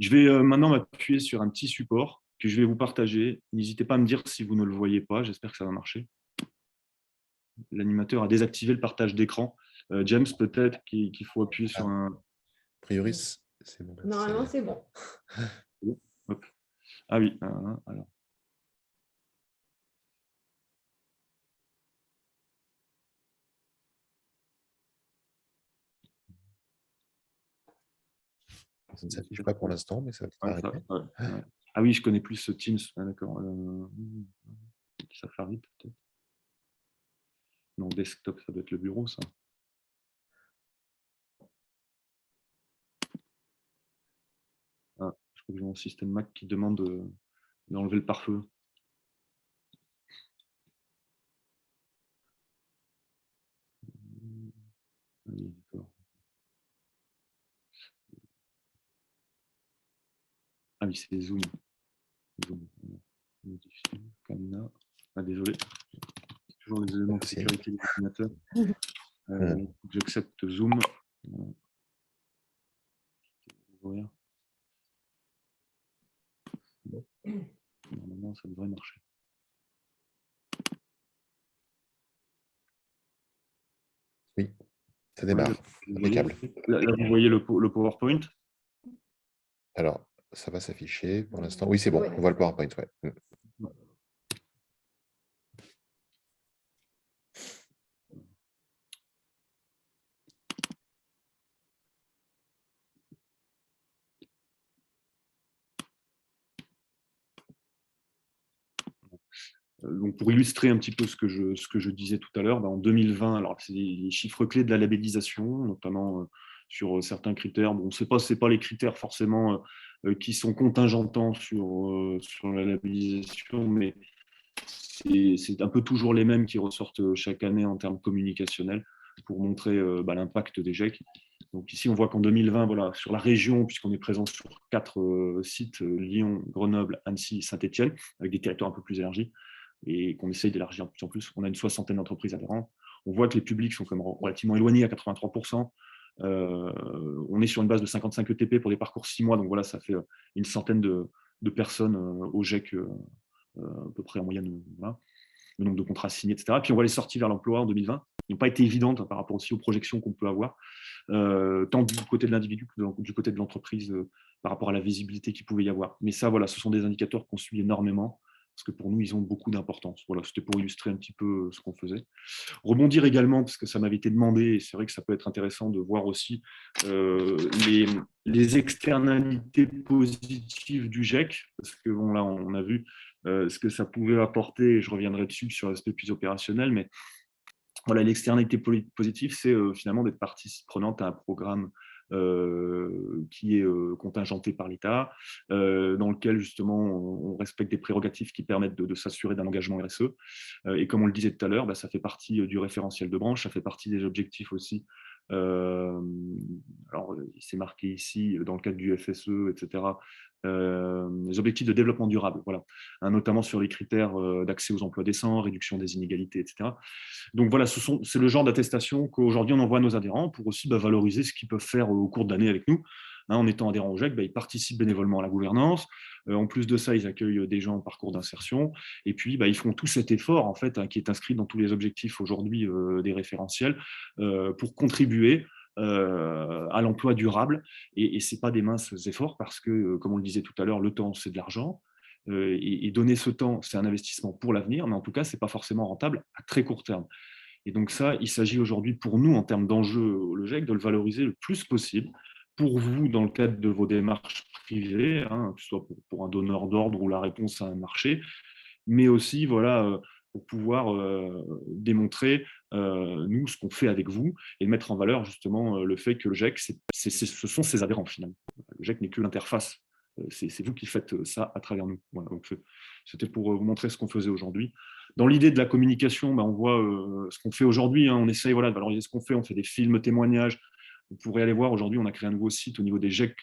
Je vais maintenant m'appuyer sur un petit support que je vais vous partager. N'hésitez pas à me dire si vous ne le voyez pas, j'espère que ça va marcher. L'animateur a désactivé le partage d'écran. James, peut-être qu'il faut appuyer sur un… A priori, c'est bon. Normalement, c'est bon. Hop. Ah oui, alors. Ça ne s'affiche pas pour l'instant, mais ça va arriver. Ouais. Ah oui, je connais plus ce Teams. Ah, d'accord. Safari, peut-être. Non, desktop, ça doit être le bureau, ça. Ah, je crois que j'ai mon système Mac qui demande d'enlever le pare-feu. Oui, d'accord. Ah oui, c'est Zoom. Modifier, Camina. Ah, désolé. Toujours les éléments de sécurité du ordinateur. J'accepte Zoom. Normalement, ça devrait marcher. Oui, ça démarre. Impeccable. Là, vous voyez le PowerPoint? Alors, ça va s'afficher pour l'instant. Oui, c'est bon, on voit le PowerPoint. Ouais. Donc pour illustrer un petit peu ce que je disais tout à l'heure, en 2020, alors c'est les chiffres clés de la labellisation, notamment sur certains critères. Bon, ce n'est pas les critères forcément qui sont contingentants sur la labellisation, mais c'est un peu toujours les mêmes qui ressortent chaque année en termes communicationnels pour montrer l'impact des GIEC. Donc ici, on voit qu'en 2020, voilà, sur la région, puisqu'on est présent sur 4 sites, Lyon, Grenoble, Annecy, Saint-Étienne, avec des territoires un peu plus élargis, et qu'on essaye d'élargir de plus en plus. On a une 60aine d'entreprises adhérentes. On voit que les publics sont comme relativement éloignés à 83%. On est sur une base de 55 ETP pour des parcours 6 mois. Donc voilà, ça fait une centaine de personnes au GIEC, à peu près en moyenne. Voilà, le nombre de contrats signés, etc. Puis on voit les sorties vers l'emploi en 2020, qui n'ont pas été évidentes par rapport aussi aux projections qu'on peut avoir, tant du côté de l'individu que du côté de l'entreprise, par rapport à la visibilité qu'il pouvait y avoir. Mais ça, voilà, ce sont des indicateurs qu'on suit énormément, parce que pour nous, ils ont beaucoup d'importance. Voilà, c'était pour illustrer un petit peu ce qu'on faisait. Rebondir également, parce que ça m'avait été demandé, et c'est vrai que ça peut être intéressant de voir aussi les externalités positives du GIEC, parce que bon, là, on a vu ce que ça pouvait apporter, et je reviendrai dessus sur l'aspect plus opérationnel, mais voilà, l'externalité positive, c'est finalement d'être partie prenante à un programme qui est contingenté par l'État, dans lequel justement on respecte des prérogatives qui permettent de s'assurer d'un engagement RSE. Et comme on le disait tout à l'heure, ça fait partie du référentiel de branche, ça fait partie des objectifs aussi. Alors, c'est marqué ici, dans le cadre du FSE, etc., les objectifs de développement durable, voilà, notamment sur les critères d'accès aux emplois décents, réduction des inégalités, etc. Donc voilà, c'est le genre d'attestation qu'aujourd'hui on envoie à nos adhérents pour aussi valoriser ce qu'ils peuvent faire au cours de l'année avec nous. En étant adhérents au GIEC, ils participent bénévolement à la gouvernance. En plus de ça, ils accueillent des gens en parcours d'insertion. Et puis, ils font tout cet effort, en fait, qui est inscrit dans tous les objectifs aujourd'hui des référentiels, pour contribuer à l'emploi durable. Et ce n'est pas des minces efforts parce que, comme on le disait tout à l'heure, le temps, c'est de l'argent. et donner ce temps, c'est un investissement pour l'avenir, mais en tout cas, ce n'est pas forcément rentable à très court terme. Et donc ça, il s'agit aujourd'hui pour nous, en termes d'enjeux au GEC, de le valoriser le plus possible pour vous dans le cadre de vos démarches privées, hein, que ce soit pour un donneur d'ordre ou la réponse à un marché, mais aussi voilà, pour pouvoir démontrer, nous, ce qu'on fait avec vous et mettre en valeur justement le fait que le GEC, ce sont ses adhérents finalement. Le GEC n'est que l'interface. C'est vous qui faites ça à travers nous. Voilà, donc c'était pour vous montrer ce qu'on faisait aujourd'hui. Dans l'idée de la communication, on voit ce qu'on fait aujourd'hui. Hein, on essaye voilà, de valoriser ce qu'on fait. On fait des films témoignages. Vous pourrez aller voir, aujourd'hui, on a créé un nouveau site au niveau des GEC,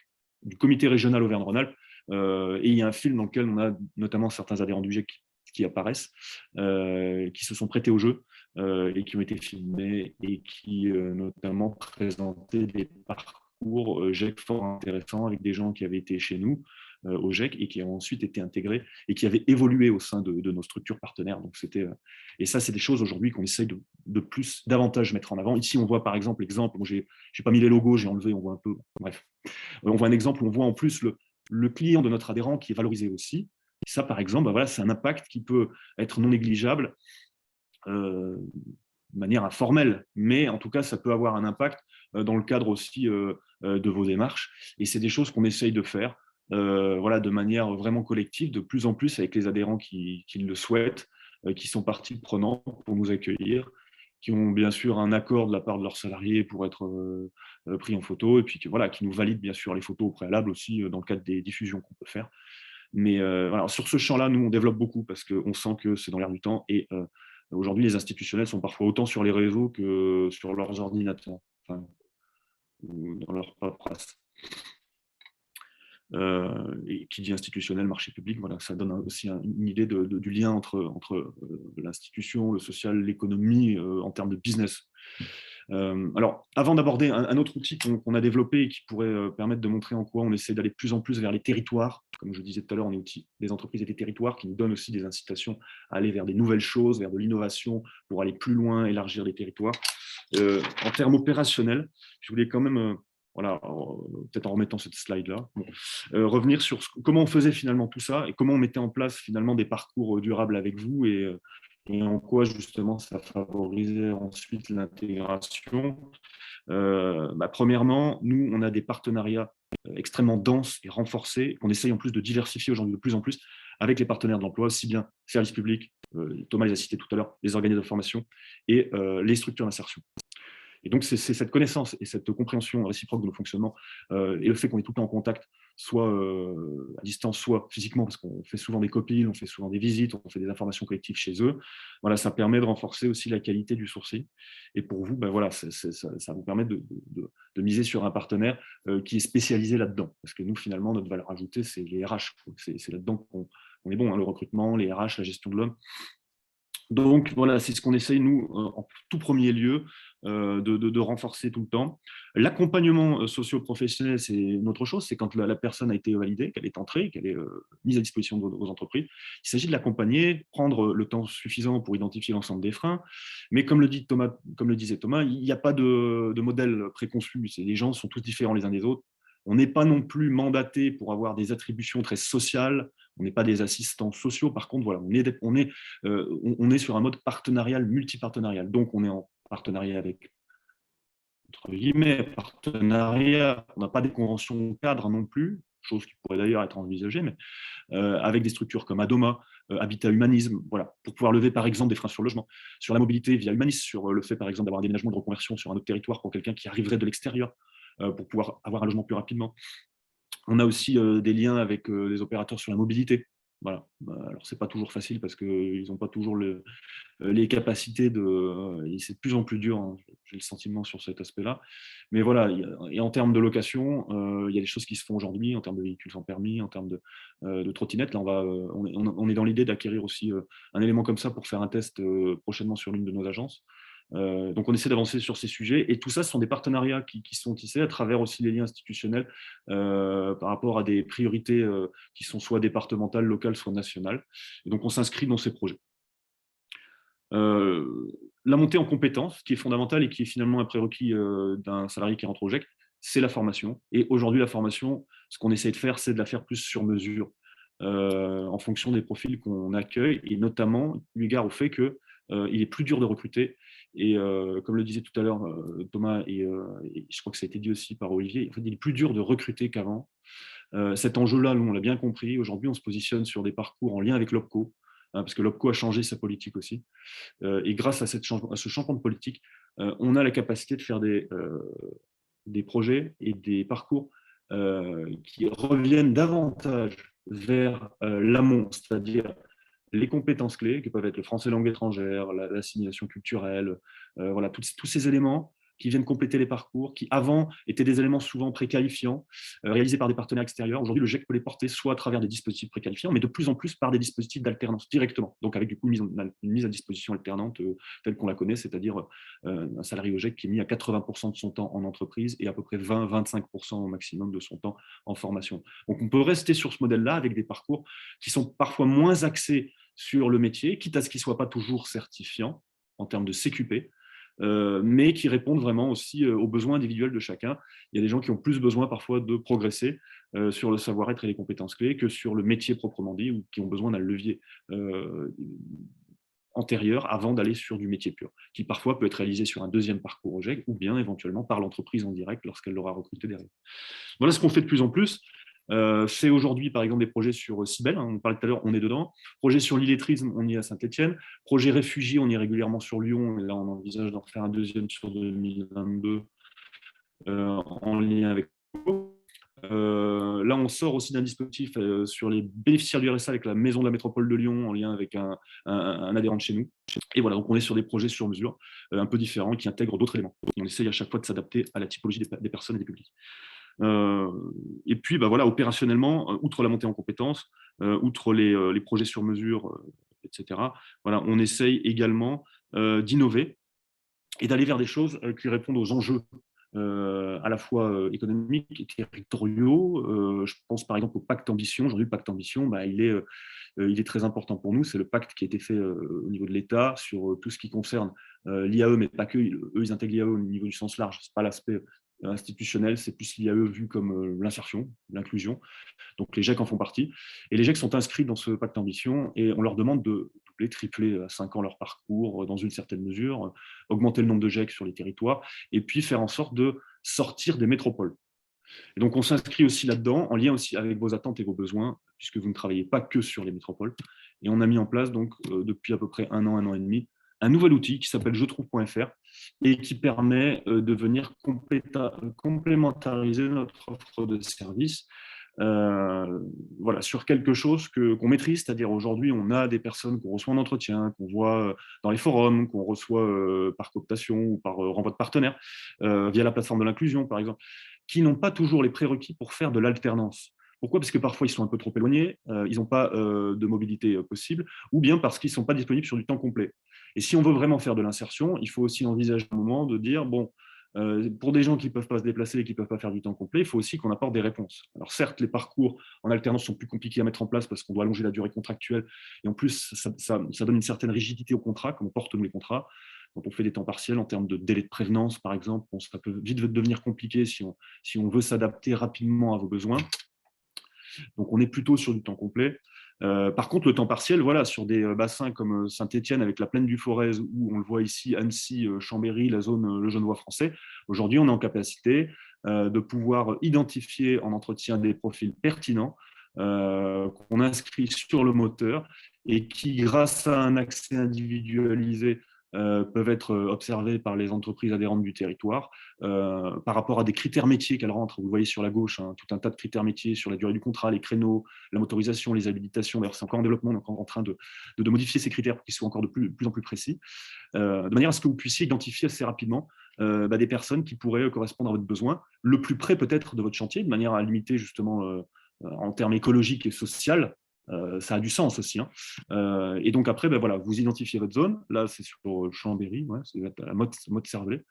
du comité régional Auvergne-Rhône-Alpes. Et il y a un film dans lequel on a notamment certains adhérents du GEC qui apparaissent, qui se sont prêtés au jeu et qui ont été filmés et qui notamment présentaient des parcours GEC fort intéressants avec des gens qui avaient été chez nous au GEC et qui ont ensuite été intégrés et qui avaient évolué au sein de nos structures partenaires. Donc et ça, c'est des choses aujourd'hui qu'on essaye davantage mettre en avant. Ici, on voit par exemple l'exemple, je n'ai pas mis les logos, j'ai enlevé, on voit un peu, bref. On voit un exemple où on voit en plus le client de notre adhérent qui est valorisé aussi. Et ça, par exemple, voilà, c'est un impact qui peut être non négligeable de manière informelle, mais en tout cas, ça peut avoir un impact dans le cadre aussi de vos démarches. Et c'est des choses qu'on essaye de faire voilà, de manière vraiment collective, de plus en plus avec les adhérents qui le souhaitent, qui sont partie prenante pour nous accueillir, qui ont bien sûr un accord de la part de leurs salariés pour être pris en photo, et puis voilà, qui nous valident bien sûr les photos au préalable aussi dans le cadre des diffusions qu'on peut faire. Mais voilà, sur ce champ-là, nous, on développe beaucoup parce qu'on sent que c'est dans l'air du temps. Et aujourd'hui, les institutionnels sont parfois autant sur les réseaux que sur leurs ordinateurs, enfin, ou dans leur paperasse. Et qui dit institutionnel, marché public, voilà, ça donne aussi une idée du lien entre l'institution, le social, l'économie en termes de business. Alors, avant d'aborder un autre outil qu'on a développé et qui pourrait permettre de montrer en quoi on essaie d'aller de plus en plus vers les territoires, comme je disais tout à l'heure, on est outil des entreprises et des territoires qui nous donnent aussi des incitations à aller vers des nouvelles choses, vers de l'innovation, pour aller plus loin, élargir les territoires. En termes opérationnels, je voulais quand même... voilà, peut-être en remettant cette slide-là, revenir sur comment on faisait finalement tout ça et comment on mettait en place finalement des parcours durables avec vous et en quoi justement ça favorisait ensuite l'intégration. Premièrement, nous, on a des partenariats extrêmement denses et renforcés qu'on essaye en plus de diversifier aujourd'hui de plus en plus avec les partenaires de l'emploi, aussi bien services publics, Thomas les a cités tout à l'heure, les organismes de formation et les structures d'insertion. Et donc, c'est cette connaissance et cette compréhension réciproque de nos fonctionnements et le fait qu'on est tout le temps en contact, soit à distance, soit physiquement, parce qu'on fait souvent des copies, on fait souvent des visites, on fait des informations collectives chez eux. Voilà, ça permet de renforcer aussi la qualité du sourcing. Et pour vous, voilà, ça vous permet de miser sur un partenaire qui est spécialisé là-dedans. Parce que nous, finalement, notre valeur ajoutée, c'est les RH. C'est là-dedans qu'on est bon, hein, le recrutement, les RH, la gestion de l'homme. Donc voilà, c'est ce qu'on essaye, nous, en tout premier lieu, de renforcer tout le temps. L'accompagnement socio-professionnel, c'est une autre chose, c'est quand la personne a été validée, qu'elle est entrée, qu'elle est mise à disposition de vos entreprises. Il s'agit de l'accompagner, prendre le temps suffisant pour identifier l'ensemble des freins. Mais comme le disait Thomas, il n'y a pas de modèle préconçu. Les gens sont tous différents les uns des autres. On n'est pas non plus mandaté pour avoir des attributions très sociales. On n'est pas des assistants sociaux. Par contre, voilà, on est sur un mode partenarial, multipartenarial. Donc, on est en partenariat avec, entre guillemets, partenariat. On n'a pas des conventions cadres non plus, chose qui pourrait d'ailleurs être envisagée, mais avec des structures comme Adoma, Habitat Humanisme, voilà, pour pouvoir lever par exemple des freins sur le logement, sur la mobilité via Humanisme, sur le fait par exemple d'avoir un déménagement de reconversion sur un autre territoire pour quelqu'un qui arriverait de l'extérieur, pour pouvoir avoir un logement plus rapidement. On a aussi des liens avec les opérateurs sur la mobilité. Voilà. Alors, ce n'est pas toujours facile parce qu'ils n'ont pas toujours les capacités et c'est de plus en plus dur, hein, j'ai le sentiment sur cet aspect-là. Mais voilà, et en termes de location, il y a des choses qui se font aujourd'hui, en termes de véhicules sans permis, en termes de trottinettes. Là, on est dans l'idée d'acquérir aussi un élément comme ça pour faire un test prochainement sur l'une de nos agences. Donc on essaie d'avancer sur ces sujets et tout ça, ce sont des partenariats qui sont tissés à travers aussi les liens institutionnels par rapport à des priorités qui sont soit départementales, locales, soit nationales. Et donc on s'inscrit dans ces projets. La montée en compétences, qui est fondamentale et qui est finalement un prérequis d'un salarié qui rentre au GEC, c'est la formation. Et aujourd'hui, la formation, ce qu'on essaie de faire, c'est de la faire plus sur mesure. en fonction des profils qu'on accueille, et notamment eu égard au fait qu'il est plus dur de recruter. Et comme le disait tout à l'heure Thomas, et je crois que ça a été dit aussi par Olivier, en fait, il est plus dur de recruter qu'avant. Cet enjeu-là, nous, on l'a bien compris. Aujourd'hui, on se positionne sur des parcours en lien avec l'OPCO, parce que l'OPCO a changé sa politique aussi. Et grâce à ce changement de politique, on a la capacité de faire des projets et des parcours qui reviennent davantage vers l'amont, c'est-à-dire les compétences clés, qui peuvent être le français langue étrangère, l'assimilation culturelle, voilà, tous ces éléments qui viennent compléter les parcours, qui avant étaient des éléments souvent préqualifiants, réalisés par des partenaires extérieurs. Aujourd'hui, le GEC peut les porter soit à travers des dispositifs préqualifiants, mais de plus en plus par des dispositifs d'alternance directement, donc avec du coup une mise à disposition alternante telle qu'on la connaît, c'est-à-dire un salarié au GEC qui est mis à 80% de son temps en entreprise et à peu près 20-25% au maximum de son temps en formation. Donc on peut rester sur ce modèle-là avec des parcours qui sont parfois moins axés sur le métier, quitte à ce qu'il ne soit pas toujours certifiant en termes de CQP, mais qui répondent vraiment aussi aux besoins individuels de chacun. Il y a des gens qui ont plus besoin parfois de progresser sur le savoir-être et les compétences clés que sur le métier proprement dit, ou qui ont besoin d'un levier antérieur avant d'aller sur du métier pur, qui parfois peut être réalisé sur un deuxième parcours au GEC, ou bien éventuellement par l'entreprise en direct lorsqu'elle l'aura recruté derrière. Voilà ce qu'on fait de plus en plus. C'est aujourd'hui, par exemple, des projets sur Cybèle, on parlait tout à l'heure, on est dedans. Projet sur l'illettrisme, on y est à Saint-Etienne. Projet réfugiés, on y est régulièrement sur Lyon. Et là, on envisage d'en faire un deuxième sur 2022 en lien avec là, on sort aussi d'un dispositif sur les bénéficiaires du RSA avec la Maison de la Métropole de Lyon en lien avec un adhérent de chez nous. Et voilà, donc on est sur des projets sur mesure un peu différents qui intègrent d'autres éléments. On essaye à chaque fois de s'adapter à la typologie des personnes et des publics. Et puis, voilà, opérationnellement, outre la montée en compétences, outre les projets sur mesure, etc., voilà, on essaye également d'innover et d'aller vers des choses qui répondent aux enjeux à la fois économiques et territoriaux. Je pense par exemple au pacte ambition. Aujourd'hui, le pacte ambition, il est très important pour nous. C'est le pacte qui a été fait au niveau de l'État sur tout ce qui concerne l'IAE, mais pas que. Eux, ils intègrent l'IAE au niveau du sens large. Ce n'est pas l'aspect institutionnel, c'est plus l'IAE vu comme l'insertion, l'inclusion. Donc les GEC en font partie. Et les GEC sont inscrits dans ce pacte ambition et on leur demande de doubler, tripler à 5 ans leur parcours dans une certaine mesure, augmenter le nombre de GEC sur les territoires et puis faire en sorte de sortir des métropoles. Et donc on s'inscrit aussi là-dedans, en lien aussi avec vos attentes et vos besoins, puisque vous ne travaillez pas que sur les métropoles. Et on a mis en place donc depuis à peu près un an et demi, un nouvel outil qui s'appelle jetrouve.fr et qui permet de venir complémentariser notre offre de services voilà, sur quelque chose qu'on maîtrise, c'est-à-dire aujourd'hui, on a des personnes qu'on reçoit en entretien, qu'on voit dans les forums, qu'on reçoit par cooptation ou par renvoi de partenaires, via la plateforme de l'inclusion, par exemple, qui n'ont pas toujours les prérequis pour faire de l'alternance. Pourquoi ? Parce que parfois, ils sont un peu trop éloignés, ils n'ont pas de mobilité possible, ou bien parce qu'ils ne sont pas disponibles sur du temps complet. Et si on veut vraiment faire de l'insertion, il faut aussi envisager un moment de dire, bon, pour des gens qui ne peuvent pas se déplacer et qui ne peuvent pas faire du temps complet, il faut aussi qu'on apporte des réponses. Alors certes, les parcours en alternance sont plus compliqués à mettre en place parce qu'on doit allonger la durée contractuelle et en plus, ça donne une certaine rigidité au contrat, comme on porte nous les contrats. Quand on fait des temps partiels, en termes de délai de prévenance, par exemple, ça peut vite devenir compliqué si on veut s'adapter rapidement à vos besoins. Donc on est plutôt sur du temps complet. Par contre, le temps partiel, voilà, sur des bassins comme Saint-Etienne avec la plaine du Forez, où on le voit ici, Annecy, Chambéry, la zone le Genevois français, aujourd'hui, on est en capacité de pouvoir identifier en entretien des profils pertinents qu'on inscrit sur le moteur et qui, grâce à un accès individualisé, peuvent être observés par les entreprises adhérentes du territoire par rapport à des critères métiers qu'elles rentrent. Vous voyez sur la gauche tout un tas de critères métiers sur la durée du contrat, les créneaux, la motorisation, les habilitations. D'ailleurs, c'est encore en développement, on est encore en train de modifier ces critères pour qu'ils soient encore de plus en plus précis, de manière à ce que vous puissiez identifier assez rapidement des personnes qui pourraient correspondre à votre besoin, le plus près peut-être de votre chantier, de manière à limiter justement en termes écologiques et sociaux. Ça a du sens aussi. Et donc après, voilà, vous identifiez votre zone. Là, c'est sur Chambéry, ouais, c'est la mode Cervelet.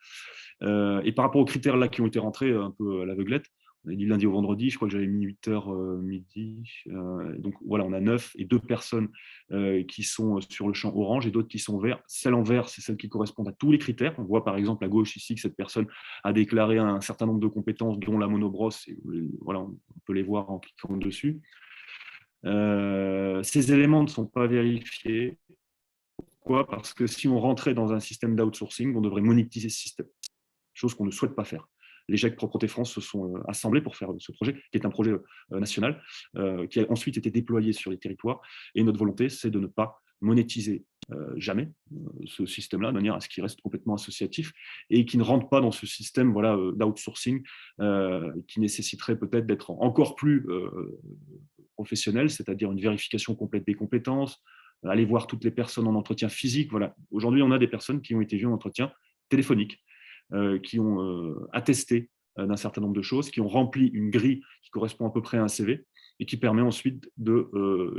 Et par rapport aux critères là qui ont été rentrés un peu à l'aveuglette, on a dit lundi au vendredi, je crois que j'avais mis 8h midi. Donc voilà, on a 9 et 2 personnes qui sont sur le champ orange et d'autres qui sont verts. Celles en vert, c'est celles qui correspondent à tous les critères. On voit par exemple à gauche ici que cette personne a déclaré un certain nombre de compétences, dont la monobrosse. Et voilà, on peut les voir en cliquant dessus. Ces éléments ne sont pas vérifiés. Pourquoi? Parce que si on rentrait dans un système d'outsourcing, on devrait monétiser ce système, chose qu'on ne souhaite pas faire. Les GIEC Propreté France se sont assemblés pour faire ce projet, qui est un projet national, qui a ensuite été déployé sur les territoires. Et notre volonté, c'est de ne pas monétiser jamais ce système-là, de manière à ce qu'il reste complètement associatif et qui ne rentre pas dans ce système voilà, d'outsourcing qui nécessiterait peut-être d'être encore plus professionnel, c'est-à-dire une vérification complète des compétences, aller voir toutes les personnes en entretien physique. Voilà. Aujourd'hui, on a des personnes qui ont été vues en entretien téléphonique, qui ont attesté d'un certain nombre de choses, qui ont rempli une grille qui correspond à peu près à un CV et qui permet ensuite de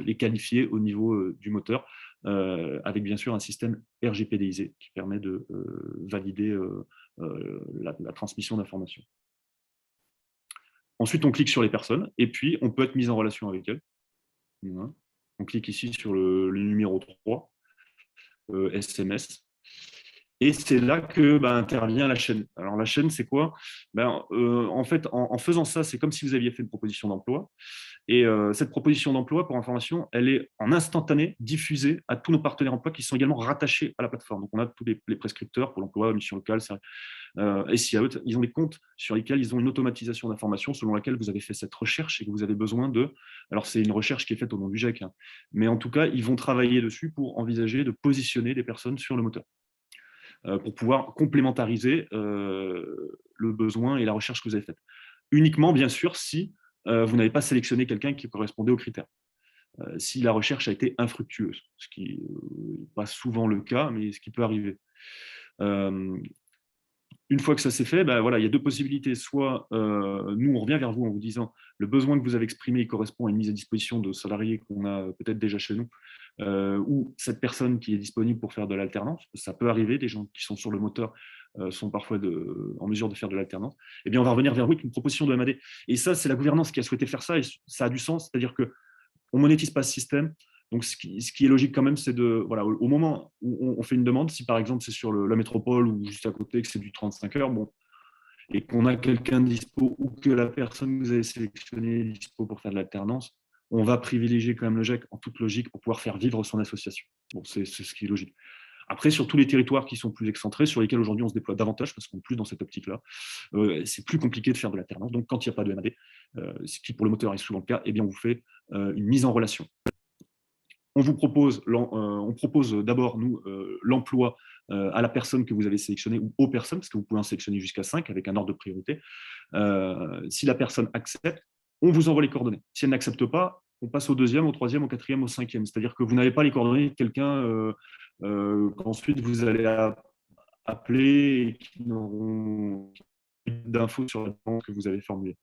les qualifier au niveau du moteur, avec bien sûr un système RGPDisé qui permet de valider la transmission d'informations. Ensuite, on clique sur les personnes et puis on peut être mis en relation avec elles. Voilà. On clique ici sur le numéro 3, SMS. Et c'est là que intervient la chaîne. Alors la chaîne, c'est quoi? En fait, en faisant ça, c'est comme si vous aviez fait une proposition d'emploi. Et cette proposition d'emploi, pour information, elle est en instantané diffusée à tous nos partenaires emploi qui sont également rattachés à la plateforme. Donc on a tous les prescripteurs pour l'emploi, mission locale, SIAE, ils ont des comptes sur lesquels ils ont une automatisation d'informations selon laquelle vous avez fait cette recherche et que vous avez besoin de... Alors c'est une recherche qui est faite au nom du GIEC, mais en tout cas, ils vont travailler dessus pour envisager de positionner des personnes sur le moteur, pour pouvoir complémentariser le besoin et la recherche que vous avez faite. Uniquement, bien sûr, si vous n'avez pas sélectionné quelqu'un qui correspondait aux critères. Si la recherche a été infructueuse, ce qui n'est pas souvent le cas, mais ce qui peut arriver. Une fois que ça s'est fait, voilà, il y a deux possibilités. Soit nous, on revient vers vous en vous disant le besoin que vous avez exprimé il correspond à une mise à disposition de salariés qu'on a peut-être déjà chez nous, ou cette personne qui est disponible pour faire de l'alternance. Ça peut arriver, des gens qui sont sur le moteur sont parfois en mesure de faire de l'alternance. Eh bien, on va revenir vers vous avec une proposition de MAD. Et ça, c'est la gouvernance qui a souhaité faire ça, et ça a du sens. C'est-à-dire qu'on ne monétise pas ce système. Donc, ce qui est logique quand même, c'est de, voilà, au moment où on fait une demande, si par exemple c'est sur la métropole ou juste à côté, que c'est du 35 heures, bon, et qu'on a quelqu'un de dispo ou que la personne que vous avez sélectionnée est dispo pour faire de l'alternance, on va privilégier quand même le GIEC en toute logique pour pouvoir faire vivre son association. Bon, c'est ce qui est logique. Après, sur tous les territoires qui sont plus excentrés, sur lesquels aujourd'hui on se déploie davantage, parce qu'on est plus dans cette optique-là, c'est plus compliqué de faire de l'alternance. Donc, quand il n'y a pas de MAD, ce qui pour le moteur est souvent le cas, eh bien, on vous fait une mise en relation. On propose d'abord, nous, l'emploi à la personne que vous avez sélectionnée ou aux personnes, parce que vous pouvez en sélectionner jusqu'à 5 avec un ordre de priorité. Si la personne accepte, on vous envoie les coordonnées. Si elle n'accepte pas, on passe au deuxième, au troisième, au quatrième, au cinquième. C'est-à-dire que vous n'avez pas les coordonnées de quelqu'un qu'ensuite vous allez appeler et qui n'auront pas d'infos sur la demande que vous avez formulée.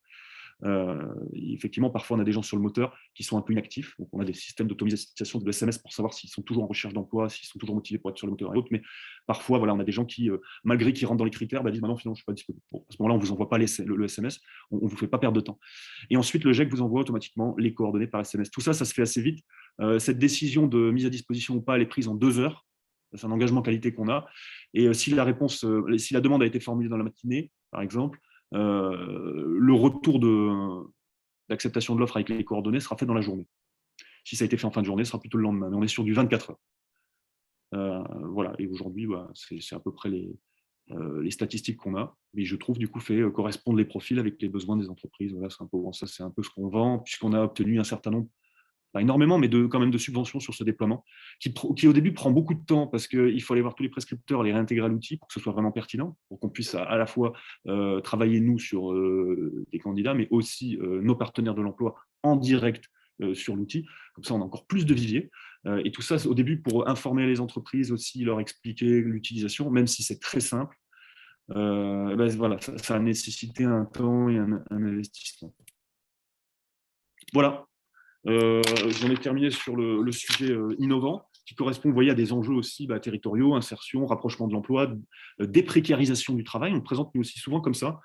Effectivement, parfois, on a des gens sur le moteur qui sont un peu inactifs. Donc, on a des systèmes d'automatisation de SMS pour savoir s'ils sont toujours en recherche d'emploi, s'ils sont toujours motivés pour être sur le moteur et autres. Mais parfois, voilà, on a des gens qui, malgré qu'ils rentrent dans les critères, disent non, finalement, je ne suis pas disponible. Bon, à ce moment-là, on ne vous envoie pas le SMS, on ne vous fait pas perdre de temps. Et ensuite, le GIEC vous envoie automatiquement les coordonnées par SMS. Tout ça, ça se fait assez vite. Cette décision de mise à disposition ou pas, elle est prise en 2 heures. C'est un engagement qualité qu'on a. Et si la demande a été formulée dans la matinée, par exemple, le retour d'acceptation de l'offre avec les coordonnées sera fait dans la journée. Si ça a été fait en fin de journée, ce sera plutôt le lendemain. Mais on est sur du 24 heures. Voilà. Et aujourd'hui, c'est à peu près les statistiques qu'on a. Mais je trouve, du coup, fait correspondre les profils avec les besoins des entreprises. Voilà, c'est un peu ce qu'on vend, puisqu'on a obtenu un certain nombre, pas énormément, mais quand même de subventions sur ce déploiement, qui au début prend beaucoup de temps parce qu'il faut aller voir tous les prescripteurs, les réintégrer à l'outil pour que ce soit vraiment pertinent, pour qu'on puisse à la fois travailler nous sur des candidats, mais aussi nos partenaires de l'emploi en direct sur l'outil. Comme ça, on a encore plus de viviers. Et tout ça, au début, pour informer les entreprises aussi, leur expliquer l'utilisation, même si c'est très simple. Voilà, ça a nécessité un temps et un investissement. Voilà. J'en ai terminé sur le sujet innovant, qui correspond, vous voyez, à des enjeux aussi territoriaux, insertion, rapprochement de l'emploi, déprécarisation du travail. On le présente nous aussi souvent comme ça.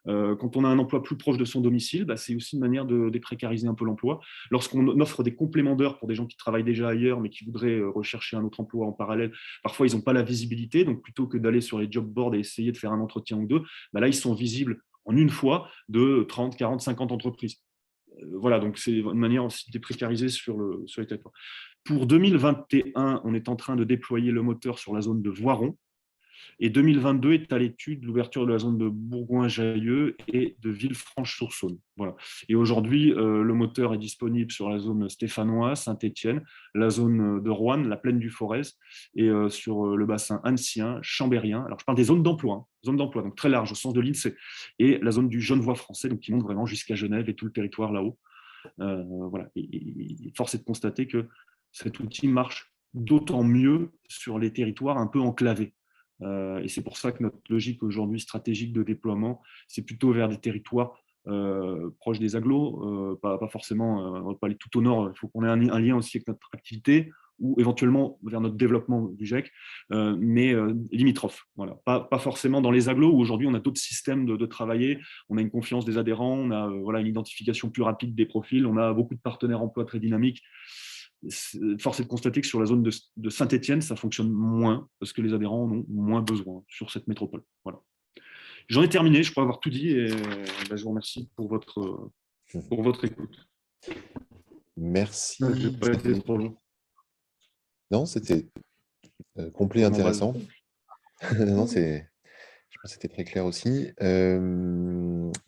Quand on a un emploi plus proche de son domicile, c'est aussi une manière de déprécariser un peu l'emploi. Lorsqu'on offre des compléments d'heures pour des gens qui travaillent déjà ailleurs, mais qui voudraient rechercher un autre emploi en parallèle, parfois ils n'ont pas la visibilité, donc plutôt que d'aller sur les job boards et essayer de faire un entretien ou deux, là ils sont visibles en une fois de 30, 40, 50 entreprises. voilà, donc c'est une manière aussi de déprécariser sur les territoires. Pour 2021, on est en train de déployer le moteur sur la zone de Voiron. Et 2022 est à l'étude de l'ouverture de la zone de Bourgoin-Jallieu et de Villefranche-sur-Saône. Voilà. Et aujourd'hui, le moteur est disponible sur la zone stéphanoise, Saint-Étienne, la zone de Roanne, la plaine du Forez, et sur le bassin annecyen, chambérien. Alors, je parle des zones d'emploi, donc très large, au sens de l'INSEE, et la zone du Genevois français, donc qui monte vraiment jusqu'à Genève et tout le territoire là-haut. Voilà. Et force est de constater que cet outil marche d'autant mieux sur les territoires un peu enclavés. Et c'est pour ça que notre logique aujourd'hui stratégique de déploiement, c'est plutôt vers des territoires proches des agglos, pas forcément, on ne va pas aller tout au nord, il faut qu'on ait un lien aussi avec notre activité, ou éventuellement vers notre développement du GEC, mais limitrophes. Voilà. Pas forcément dans les agglos, où aujourd'hui on a d'autres systèmes de travailler, on a une confiance des adhérents, on a voilà, une identification plus rapide des profils, on a beaucoup de partenaires emploi très dynamiques. Force est de constater que sur la zone de Saint-Étienne, ça fonctionne moins parce que les adhérents en ont moins besoin sur cette métropole. Voilà. J'en ai terminé, je crois avoir tout dit et je vous remercie pour votre écoute. Merci. Je vais pas été trop long. Non, c'était complet, intéressant. Non, je pense que c'était très clair aussi.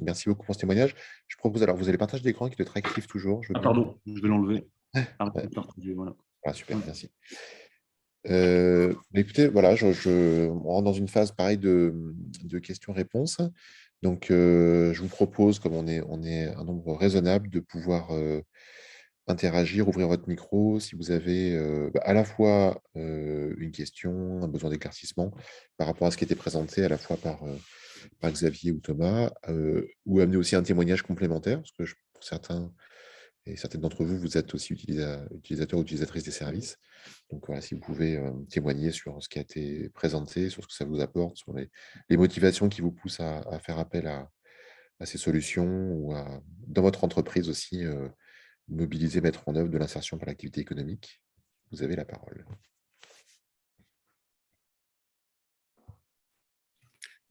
Merci beaucoup pour ce témoignage. Je propose, alors vous avez le partage d'écran qui doit être actif toujours. Pardon, je vais l'enlever. Voilà. Ah, super, merci. Écoutez, voilà, on rentre dans une phase pareille de questions-réponses. Donc, je vous propose, comme on est un nombre raisonnable, de pouvoir interagir, ouvrir votre micro si vous avez à la fois une question, un besoin d'éclaircissement par rapport à ce qui était présenté à la fois par Xavier ou Thomas, ou amener aussi un témoignage complémentaire, parce que pour certains et certaines d'entre vous, vous êtes aussi utilisateurs ou utilisatrices des services. Donc voilà, si vous pouvez témoigner sur ce qui a été présenté, sur ce que ça vous apporte, sur les motivations qui vous poussent à faire appel à ces solutions, ou dans votre entreprise aussi, mobiliser, mettre en œuvre de l'insertion par l'activité économique. Vous avez la parole.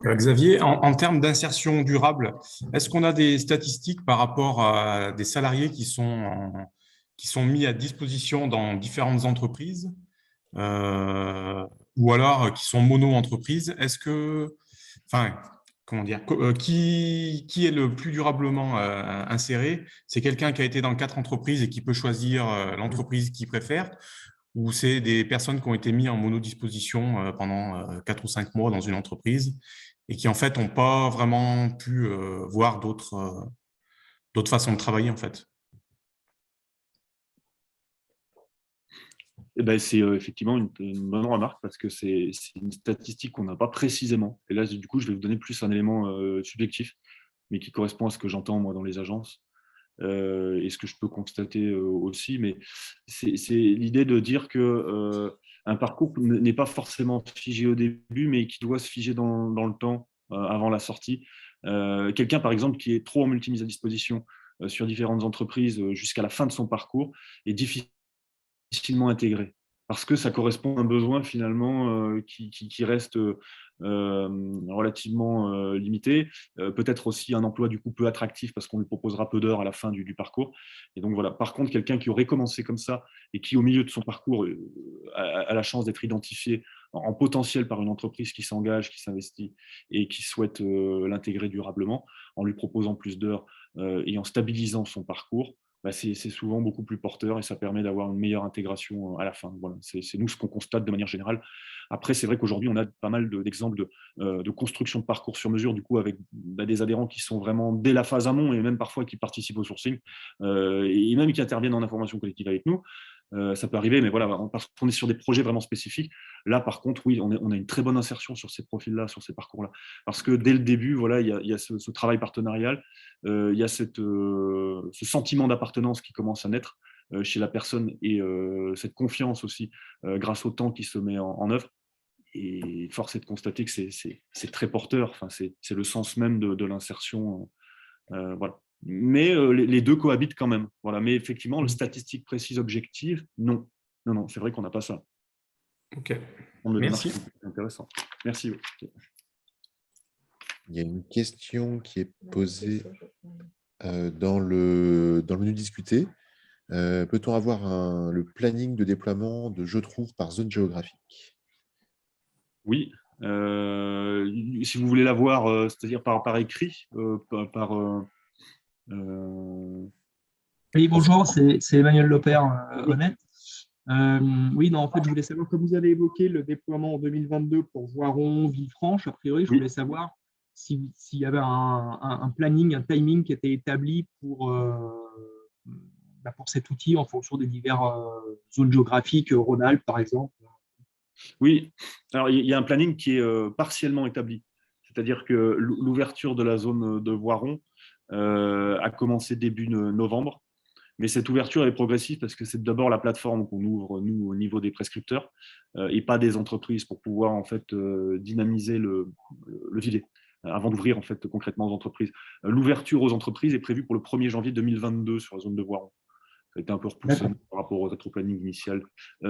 Xavier, en termes d'insertion durable, est-ce qu'on a des statistiques par rapport à des salariés qui sont mis à disposition dans différentes entreprises ou alors qui sont mono-entreprises? Est-ce que, enfin, comment dire, qui est le plus durablement inséré? C'est quelqu'un qui a été dans 4 entreprises et qui peut choisir l'entreprise qu'il préfère, ou c'est des personnes qui ont été mises en monodisposition pendant 4 ou 5 mois dans une entreprise et qui, en fait, n'ont pas vraiment pu voir d'autres façons de travailler, en fait? Eh ben, c'est effectivement une bonne remarque parce que c'est une statistique qu'on n'a pas précisément. Et là, du coup, je vais vous donner plus un élément subjectif, mais qui correspond à ce que j'entends moi dans les agences et ce que je peux constater aussi. Mais c'est l'idée de dire que un parcours n'est pas forcément figé au début, mais qui doit se figer dans le temps avant la sortie. Quelqu'un, par exemple, qui est trop en multimise à disposition sur différentes entreprises jusqu'à la fin de son parcours est difficilement intégré parce que ça correspond à un besoin finalement qui reste relativement limité, peut-être aussi un emploi du coup peu attractif parce qu'on lui proposera peu d'heures à la fin du parcours. Et donc voilà, par contre, quelqu'un qui aurait commencé comme ça et qui au milieu de son parcours a la chance d'être identifié en potentiel par une entreprise qui s'engage, qui s'investit et qui souhaite l'intégrer durablement en lui proposant plus d'heures et en stabilisant son parcours, bah c'est souvent beaucoup plus porteur et ça permet d'avoir une meilleure intégration à la fin. Voilà, c'est nous ce qu'on constate de manière générale. Après, c'est vrai qu'aujourd'hui, on a pas mal d'exemples de construction de parcours sur mesure, du coup, avec des adhérents qui sont vraiment dès la phase amont et même parfois qui participent au sourcing et même qui interviennent en information collective avec nous. Ça peut arriver, mais voilà, parce qu'on est sur des projets vraiment spécifiques. Là, par contre, oui, on a une très bonne insertion sur ces profils-là, sur ces parcours-là. Parce que dès le début, voilà, il y a ce travail partenarial, il y a ce sentiment d'appartenance qui commence à naître chez la personne et cette confiance aussi grâce au temps qui se met en œuvre. Et force est de constater que c'est très porteur. Enfin, c'est le sens même de l'insertion. Voilà. Mais les deux cohabitent quand même. Voilà. Mais effectivement, les statistiques précises, objectives, non. Non, c'est vrai qu'on n'a pas ça. Ok, merci. Intéressant. Merci. Il y a une question qui est posée. dans le menu discuter, peut-on avoir le planning de déploiement de Je trouve par zone géographique? Oui. Si vous voulez l'avoir, c'est-à-dire par écrit, Oui, bonjour, c'est Emmanuel Lopère, Honnête. Oui, non, en fait, je voulais savoir, comme vous avez évoqué le déploiement en 2022 pour Voiron, Villefranche, a priori, je Oui. voulais savoir s'il y avait un planning, un timing qui était établi pour cet outil en fonction des diverses zones géographiques, Rhône-Alpes, par exemple. Oui, alors il y a un planning qui est partiellement établi. C'est-à-dire que l'ouverture de la zone de Voiron a commencé début novembre. Mais cette ouverture est progressive parce que c'est d'abord la plateforme qu'on ouvre, nous, au niveau des prescripteurs, et pas des entreprises pour pouvoir en fait dynamiser le vivier avant d'ouvrir en fait concrètement aux entreprises. L'ouverture aux entreprises est prévue pour le 1er janvier 2022 sur la zone de Voiron. Ça a été un peu repoussé par rapport au rétro-planning initial. Pour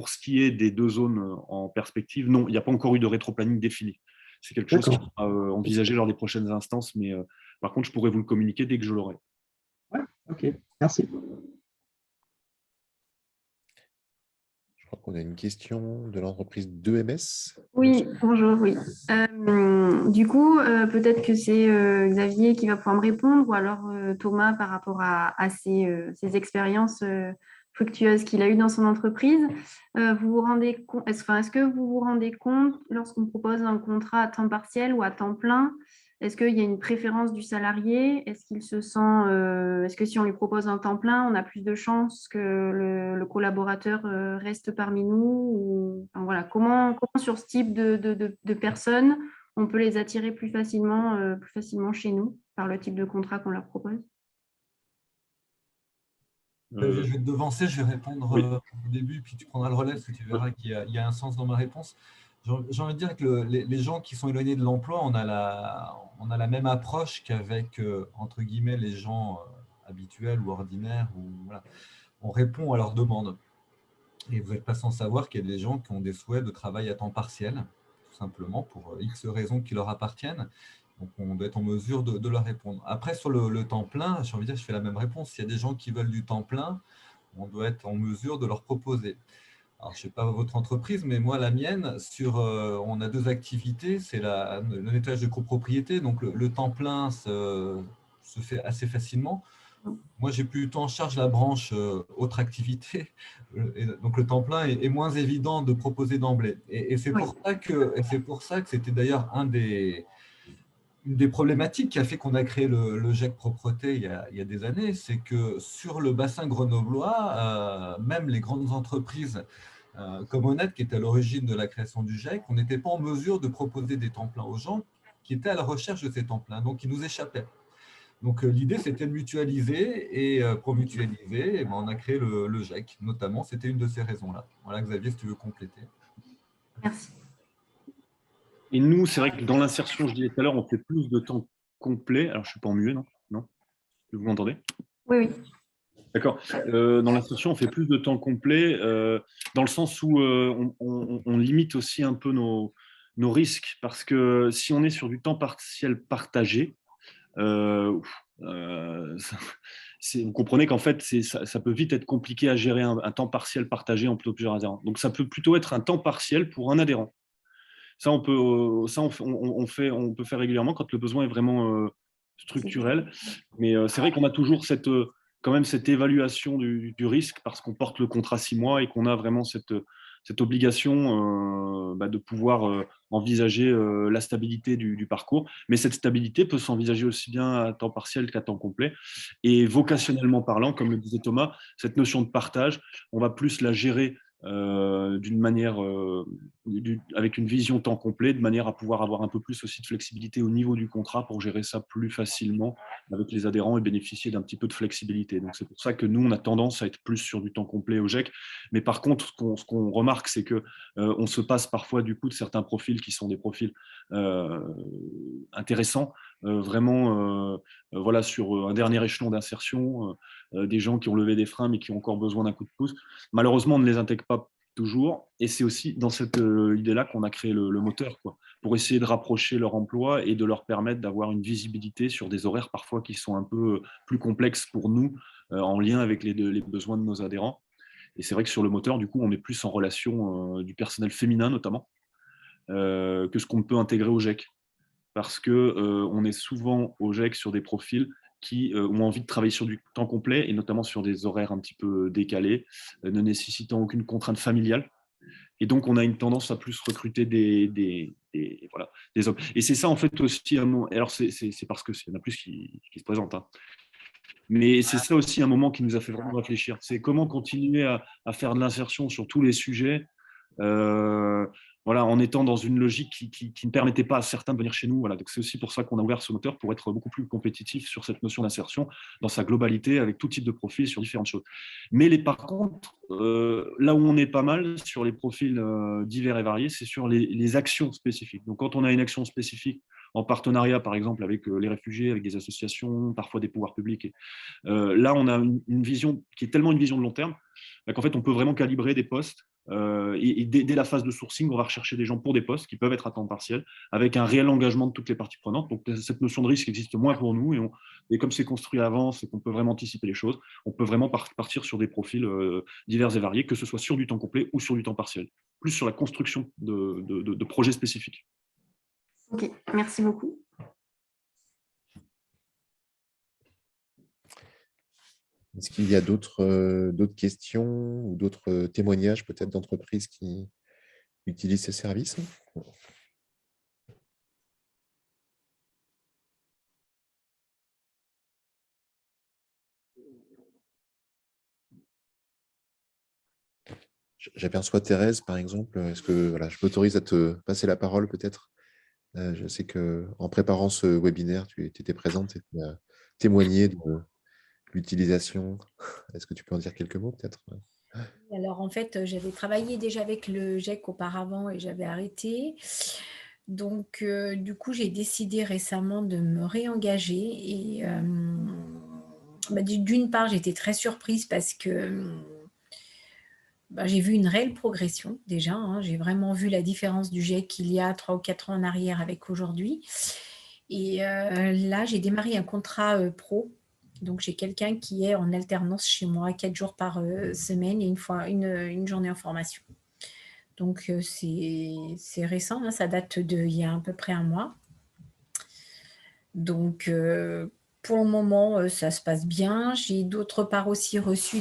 ce qui est des 2 zones en perspective, non, il n'y a pas encore eu de rétro-planning défini. C'est quelque chose qui sera envisagé lors des prochaines instances, mais par contre, je pourrais vous le communiquer dès que je l'aurai. Ouais, ok, merci. Je crois qu'on a une question de l'entreprise 2MS. Oui, bonjour, oui. Du coup, peut-être que c'est Xavier qui va pouvoir me répondre, ou alors Thomas par rapport à ses expériences fructueuses qu'il a eues dans son entreprise. Vous vous rendez compte, est-ce que vous vous rendez compte lorsqu'on propose un contrat à temps partiel ou à temps plein, est-ce qu'il y a une préférence du salarié? Est-ce qu'il se sent, est-ce que si on lui propose un temps plein, on a plus de chances que le collaborateur reste parmi nous? Enfin, voilà, comment sur ce type de personnes, on peut les attirer plus facilement chez nous par le type de contrat qu'on leur propose? Je vais te devancer, je vais répondre au début, puis tu prendras le relais, parce que tu verras qu'il y a un sens dans ma réponse. J'ai envie de dire que les gens qui sont éloignés de l'emploi, on a la même approche qu'avec, entre guillemets, les gens habituels ou ordinaires. Voilà. On répond à leurs demandes. Et vous n'êtes pas sans savoir qu'il y a des gens qui ont des souhaits de travail à temps partiel, tout simplement, pour X raisons qui leur appartiennent. Donc, on doit être en mesure de leur répondre. Après, sur le temps plein, j'ai envie de dire, je fais la même réponse. S'il y a des gens qui veulent du temps plein, on doit être en mesure de leur proposer. Alors, je ne sais pas votre entreprise, mais moi, la mienne, on a 2 activités. C'est le nettoyage de copropriété. Donc, le temps plein se fait assez facilement. Moi, j'ai plutôt en charge la branche autre activité. Donc, le temps plein est moins évident de proposer d'emblée. Et c'est pour ça que c'était d'ailleurs une des problématiques qui a fait qu'on a créé le GEC Propreté il y a des années, c'est que sur le bassin grenoblois, même les grandes entreprises comme Honnête, qui était à l'origine de la création du GEC, on n'était pas en mesure de proposer des temps pleins aux gens qui étaient à la recherche de ces temps pleins, donc ils nous échappaient. Donc l'idée, c'était de mutualiser, et pour mutualiser, on a créé le GEC, notamment, c'était une de ces raisons-là. Voilà, Xavier, si tu veux compléter. Merci. Et nous, c'est vrai que dans l'insertion, je disais tout à l'heure, on fait plus de temps complet. Alors, je ne suis pas en muet, non? Non? Vous m'entendez? Oui, oui. D'accord. Dans l'insertion, on fait plus de temps complet, dans le sens où on limite aussi un peu nos risques, parce que si on est sur du temps partiel partagé, vous comprenez qu'en fait, ça peut vite être compliqué à gérer un temps partiel partagé en plusieurs adhérents. Donc, ça peut plutôt être un temps partiel pour un adhérent. Ça, on peut faire régulièrement quand le besoin est vraiment structurel. Mais c'est vrai qu'on a toujours quand même cette évaluation du risque parce qu'on porte le contrat 6 mois et qu'on a vraiment cette obligation de pouvoir envisager la stabilité du parcours. Mais cette stabilité peut s'envisager aussi bien à temps partiel qu'à temps complet. Et vocationnellement parlant, comme le disait Thomas, cette notion de partage, on va plus la gérer d'une manière, avec une vision temps complet, de manière à pouvoir avoir un peu plus aussi de flexibilité au niveau du contrat pour gérer ça plus facilement avec les adhérents et bénéficier d'un petit peu de flexibilité. Donc c'est pour ça que nous, on a tendance à être plus sur du temps complet au GEC. Mais par contre, ce qu'on remarque, c'est que on se passe parfois du coup de certains profils qui sont des profils intéressants, vraiment voilà, sur un dernier échelon d'insertion, des gens qui ont levé des freins mais qui ont encore besoin d'un coup de pouce. Malheureusement, on ne les intègre pas toujours. Et c'est aussi dans cette idée-là qu'on a créé le moteur, quoi, pour essayer de rapprocher leur emploi et de leur permettre d'avoir une visibilité sur des horaires parfois qui sont un peu plus complexes pour nous, en lien avec les besoins de nos adhérents. Et c'est vrai que sur le moteur, du coup, on est plus en relation du personnel féminin notamment, que ce qu'on peut intégrer au GEC. Parce qu'on est souvent au GEC sur des profils qui ont envie de travailler sur du temps complet et notamment sur des horaires un petit peu décalés, ne nécessitant aucune contrainte familiale. Et donc, on a une tendance à plus recruter des hommes. Et c'est ça, en fait, aussi. Alors, c'est parce qu'il y en a plus qui se présentent. Hein. Mais c'est ça aussi un moment qui nous a fait vraiment réfléchir. C'est comment continuer à faire de l'insertion sur tous les sujets, en étant dans une logique qui ne permettait pas à certains de venir chez nous. Voilà. Donc c'est aussi pour ça qu'on a ouvert ce moteur, pour être beaucoup plus compétitif sur cette notion d'insertion dans sa globalité, avec tout type de profil sur différentes choses. Mais par contre, là où on est pas mal sur les profils divers et variés, c'est sur les actions spécifiques. Donc quand on a une action spécifique en partenariat, par exemple, avec les réfugiés, avec des associations, parfois des pouvoirs publics. Là, on a une vision qui est tellement une vision de long terme qu'en fait, on peut vraiment calibrer des postes. Et dès la phase de sourcing, on va rechercher des gens pour des postes qui peuvent être à temps partiel, avec un réel engagement de toutes les parties prenantes. Donc, cette notion de risque existe moins pour nous. Et comme c'est construit à l'avance et qu'on peut vraiment anticiper les choses, on peut vraiment partir sur des profils divers et variés, que ce soit sur du temps complet ou sur du temps partiel, plus sur la construction de projets spécifiques. Ok, merci beaucoup. Est-ce qu'il y a d'autres questions ou d'autres témoignages peut-être d'entreprises qui utilisent ces services? J'aperçois Thérèse, par exemple. Est-ce que je m'autorise à te passer la parole peut-être? Je sais qu'en préparant ce webinaire, tu étais présente et tu as témoigné de l'utilisation. Est-ce que tu peux en dire quelques mots peut-être? Alors en fait, j'avais travaillé déjà avec le GEC auparavant et j'avais arrêté. Donc du coup, j'ai décidé récemment de me réengager et d'une part, j'étais très surprise parce que j'ai vu une réelle progression déjà. Hein. J'ai vraiment vu la différence du GEC qu'il y a 3 ou 4 ans en arrière avec aujourd'hui. Et là, j'ai démarré un contrat pro. Donc, j'ai quelqu'un qui est en alternance chez moi 4 jours par semaine et une journée en formation. Donc, c'est récent, hein, ça date d'il y a à peu près un mois. Donc, pour le moment, ça se passe bien. J'ai d'autre part aussi reçu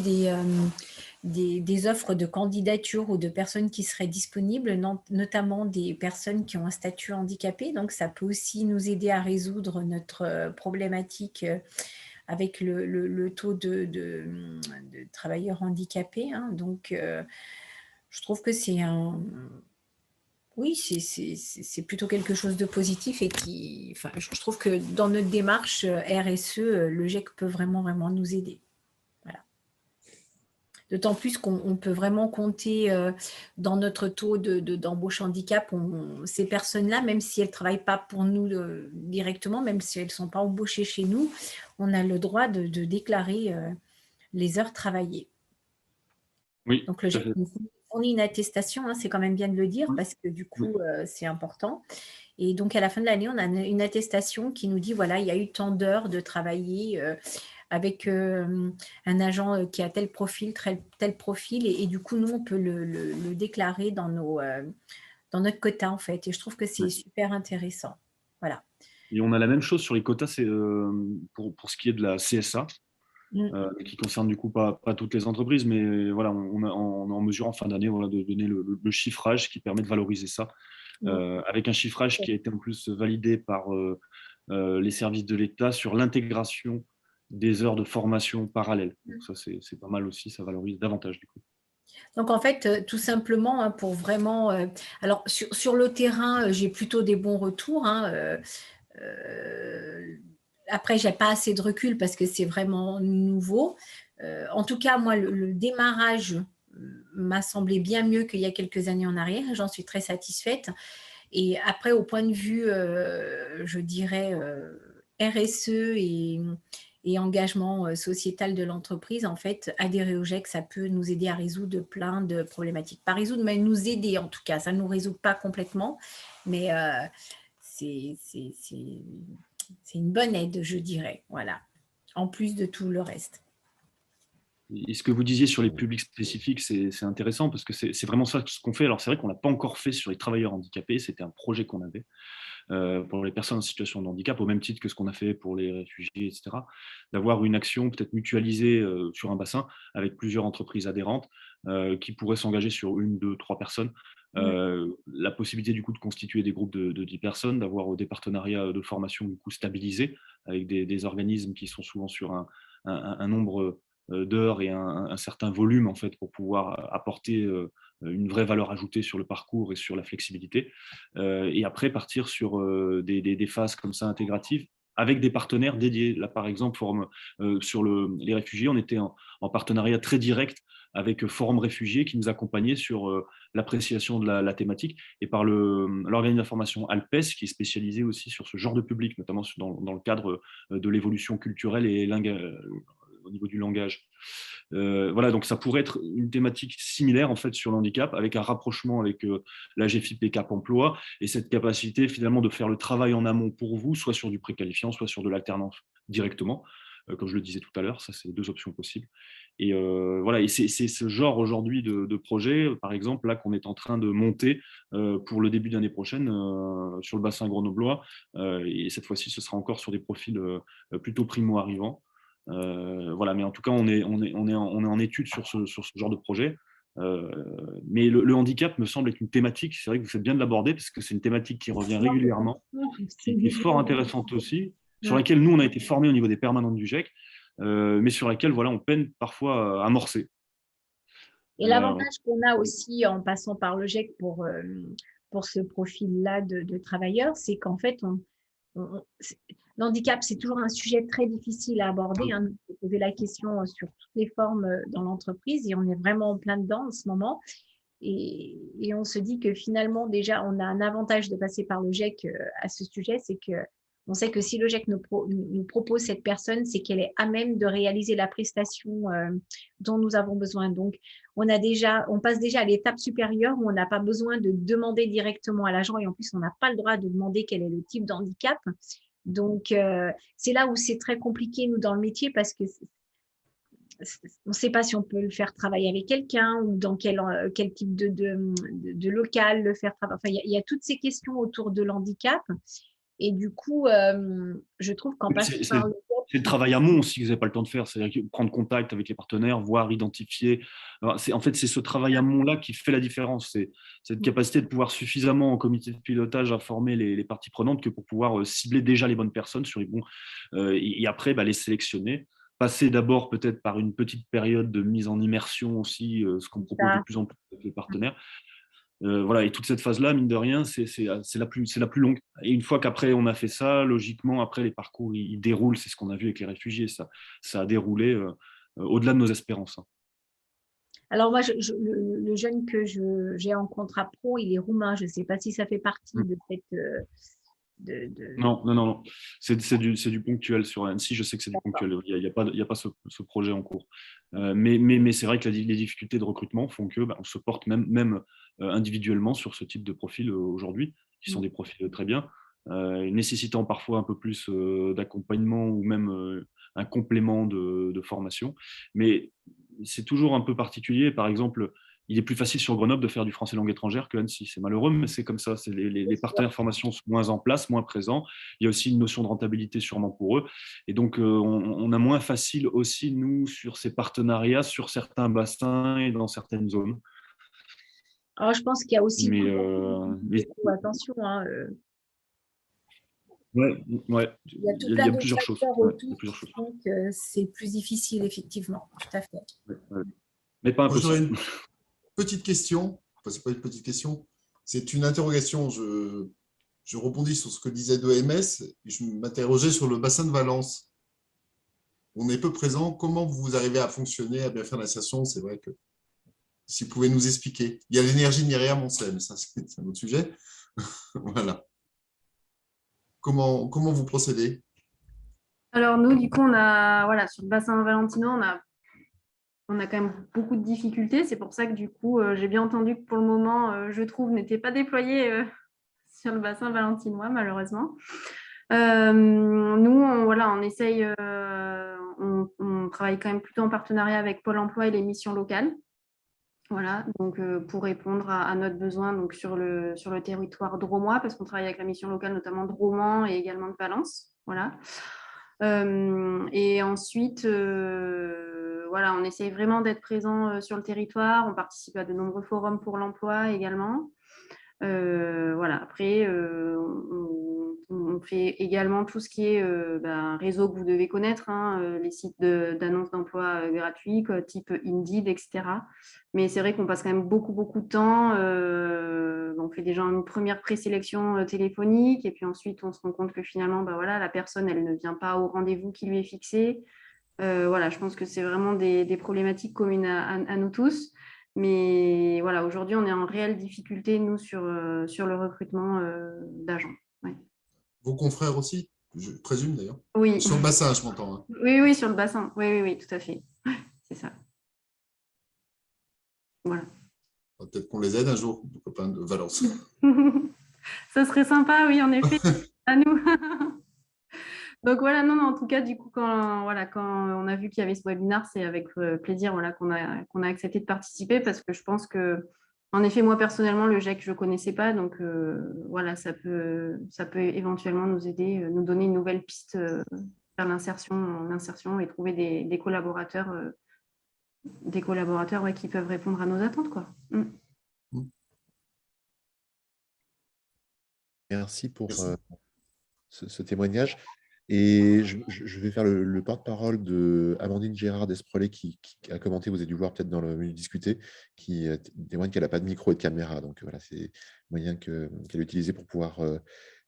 des offres de candidature ou de personnes qui seraient disponibles, notamment des personnes qui ont un statut handicapé. Donc, ça peut aussi nous aider à résoudre notre problématique avec le taux de travailleurs handicapés. Hein. Donc, je trouve que c'est plutôt quelque chose de positif et je trouve que dans notre démarche RSE, le GEC peut vraiment nous aider. Voilà. D'autant plus qu'on peut vraiment compter dans notre taux d'embauche handicap. Ces personnes-là, même si elles ne travaillent pas pour nous directement, même si elles ne sont pas embauchées chez nous, on a le droit de déclarer les heures travaillées. Oui, donc le GEC nous fournit une attestation, hein, c'est quand même bien de le dire, parce que du coup, c'est important. Et donc, à la fin de l'année, on a une attestation qui nous dit, voilà, il y a eu tant d'heures de travailler avec un agent qui a tel profil, tel profil. Et du coup, nous, on peut le déclarer dans notre quota, en fait. Et je trouve que c'est super intéressant. Voilà. Et on a la même chose sur les quotas, c'est pour ce qui est de la CSA. Qui concerne du coup pas toutes les entreprises, mais voilà, on est en mesure en fin d'année de donner le chiffrage qui permet de valoriser ça, avec un chiffrage qui a été en plus validé par les services de l'État sur l'intégration des heures de formation parallèles. Donc ça, c'est pas mal aussi, ça valorise davantage du coup. Donc, en fait, tout simplement, hein, pour vraiment… alors, sur le terrain, j'ai plutôt des bons retours. Hein, après, je n'ai pas assez de recul parce que c'est vraiment nouveau. En tout cas, moi, le démarrage m'a semblé bien mieux qu'il y a quelques années en arrière. J'en suis très satisfaite. Et après, au point de vue, je dirais, RSE et engagement sociétal de l'entreprise, en fait, adhérer au GEC, ça peut nous aider à résoudre plein de problématiques. Pas résoudre, mais nous aider en tout cas. Ça ne nous résout pas complètement, mais c'est une bonne aide, je dirais, voilà, en plus de tout le reste. Et ce que vous disiez sur les publics spécifiques, c'est intéressant parce que c'est vraiment ça ce qu'on fait. Alors, c'est vrai qu'on n'a pas encore fait sur les travailleurs handicapés. C'était un projet qu'on avait pour les personnes en situation de handicap, au même titre que ce qu'on a fait pour les réfugiés, etc. D'avoir une action peut-être mutualisée sur un bassin avec plusieurs entreprises adhérentes qui pourraient s'engager sur 1, 2, 3 personnes. La possibilité du coup de constituer des groupes de 10 personnes, d'avoir des partenariats de formation du coup stabilisés avec des organismes qui sont souvent sur un nombre d'heures et un certain volume en fait pour pouvoir apporter une vraie valeur ajoutée sur le parcours et sur la flexibilité. Et après partir sur des phases comme ça intégratives avec des partenaires dédiés. Là, par exemple, sur les réfugiés, on était en partenariat très direct avec Forum Réfugiés qui nous accompagnait sur l'appréciation de la thématique et par l'organisme d'information Alpes qui est spécialisé aussi sur ce genre de public, notamment dans le cadre de l'évolution culturelle et au niveau du langage. Voilà, donc ça pourrait être une thématique similaire en fait sur le handicap, avec un rapprochement avec la GFIP et Cap Emploi, et cette capacité finalement de faire le travail en amont pour vous, soit sur du préqualifiant, soit sur de l'alternance directement. Comme je le disais tout à l'heure, ça c'est 2 options possibles. Et voilà, et c'est ce genre aujourd'hui de projet, par exemple, là qu'on est en train de monter pour le début d'année prochaine sur le bassin grenoblois. Et cette fois-ci, ce sera encore sur des profils plutôt primo-arrivants. Voilà, mais en tout cas, on est en étude sur ce genre de projet. Mais le handicap me semble être une thématique, c'est vrai que vous faites bien de l'aborder, parce que c'est une thématique qui revient régulièrement, qui est fort intéressante aussi, sur laquelle nous, on a été formés au niveau des permanentes du GEC, mais sur laquelle voilà, on peine parfois à amorcer. Et l'avantage qu'on a aussi en passant par le GEC pour ce profil-là de travailleurs, c'est qu'en fait, l'handicap, c'est toujours un sujet très difficile à aborder. Hein. On peut poser la question sur toutes les formes dans l'entreprise et on est vraiment en plein dedans en ce moment. Et on se dit que finalement, déjà, on a un avantage de passer par le GEC à ce sujet, c'est que on sait que si le GEC nous propose cette personne, c'est qu'elle est à même de réaliser la prestation dont nous avons besoin. Donc, on passe déjà à l'étape supérieure où on n'a pas besoin de demander directement à l'agent et en plus, on n'a pas le droit de demander quel est le type d'handicap. Donc, c'est là où c'est très compliqué, nous, dans le métier, parce que on ne sait pas si on peut le faire travailler avec quelqu'un ou dans quel type de local le faire travailler. Enfin, il y a toutes ces questions autour de l'handicap. Et du coup, je trouve qu'en passant par le GEC… C'est le travail amont aussi que vous n'avez pas le temps de faire, c'est-à-dire prendre contact avec les partenaires, voir, identifier. En fait, c'est ce travail amont-là qui fait la différence. C'est cette capacité de pouvoir suffisamment en comité de pilotage informer les parties prenantes que pour pouvoir cibler déjà les bonnes personnes sur les bons, et après les sélectionner. Passer d'abord peut-être par une petite période de mise en immersion aussi, ce qu'on propose de plus en plus avec les partenaires. Voilà, et toute cette phase-là, mine de rien, c'est la plus longue. Et une fois qu'après on a fait ça, logiquement, après les parcours ils déroulent. C'est ce qu'on a vu avec les réfugiés. Ça a déroulé au-delà de nos espérances. Hein. Alors moi, le jeune que j'ai en contrat pro, il est roumain. Je ne sais pas si ça fait partie de cette… Non. C'est du ponctuel sur Annecy. Je sais que c'est du ponctuel. Il n'y a pas ce projet en cours. Mais c'est vrai que les difficultés de recrutement font que on se porte même individuellement sur ce type de profil aujourd'hui, qui sont des profils très bien, nécessitant parfois un peu plus d'accompagnement ou même un complément de formation. Mais c'est toujours un peu particulier. Par exemple, il est plus facile sur Grenoble de faire du français langue étrangère que Annecy. C'est malheureux, mais c'est comme ça. Les partenaires de formation sont moins en place, moins présents. Il y a aussi une notion de rentabilité sûrement pour eux. Et donc, on a moins facile aussi, nous, sur ces partenariats, sur certains bassins et dans certaines zones. Alors, je pense qu'il y a aussi… attention. Hein, Ouais. Il y a plusieurs choses. Donc, c'est plus difficile, effectivement. Tout à fait. Ouais. Mais pas impossible. Une petite question. Enfin, c'est pas une petite question. C'est une interrogation. Je rebondis sur ce que disait d'OMS. Je m'interrogeais sur le bassin de Valence. On est peu présent. Comment vous arrivez à fonctionner, à bien faire l'insertion? C'est vrai que si vous pouvez nous expliquer. Il y a l'énergie derrière mon sel, mais ça, c'est un autre sujet. Voilà. Comment vous procédez? Alors nous, du coup, on a, voilà, sur le bassin valentinois, on a quand même beaucoup de difficultés. C'est pour ça que du coup, j'ai bien entendu que pour le moment, Je trouve n'était pas déployé sur le bassin valentinois, malheureusement. Nous, on essaye, on travaille quand même plutôt en partenariat avec Pôle emploi et les missions locales. Voilà, donc pour répondre à notre besoin donc sur le territoire drômois, parce qu'on travaille avec la mission locale, notamment de Romans et également de Valence. Voilà. Et ensuite, voilà, on essaye vraiment d'être présent sur le territoire. On participe à de nombreux forums pour l'emploi également. Voilà. Après, on fait également tout ce qui est réseau que vous devez connaître, hein, les sites d'annonces d'emploi gratuits, type Indeed, etc. Mais c'est vrai qu'on passe quand même beaucoup, beaucoup de temps. On fait déjà une première présélection téléphonique et puis ensuite, on se rend compte que finalement, voilà, la personne, elle ne vient pas au rendez-vous qui lui est fixé. Voilà, je pense que c'est vraiment des problématiques communes à nous tous. Mais voilà, aujourd'hui, on est en réelle difficulté, nous, sur le recrutement d'agents. Ouais. Vos confrères aussi, je présume d'ailleurs. Oui. Sur le bassin, je m'entends. Hein. Oui, sur le bassin. Oui, tout à fait. C'est ça. Voilà. Peut-être qu'on les aide un jour, nos copains de Valence. Ça serait sympa, oui, en effet, à nous. Donc voilà, non, en tout cas, du coup, quand on a vu qu'il y avait ce webinaire, c'est avec plaisir voilà, qu'on a accepté de participer parce que je pense que, en effet, moi personnellement, le GEC, je ne connaissais pas. Donc voilà, ça peut éventuellement nous aider, nous donner une nouvelle piste vers l'insertion et trouver des collaborateurs, ouais, qui peuvent répondre à nos attentes, quoi. Merci pour ce témoignage. Et je vais faire le porte-parole de Amandine Gérard d'Esprolet qui a commenté, vous avez dû voir peut-être dans le menu discuté, qui témoigne qu'elle n'a pas de micro et de caméra. Donc voilà, c'est le moyen qu'elle a utilisé pour pouvoir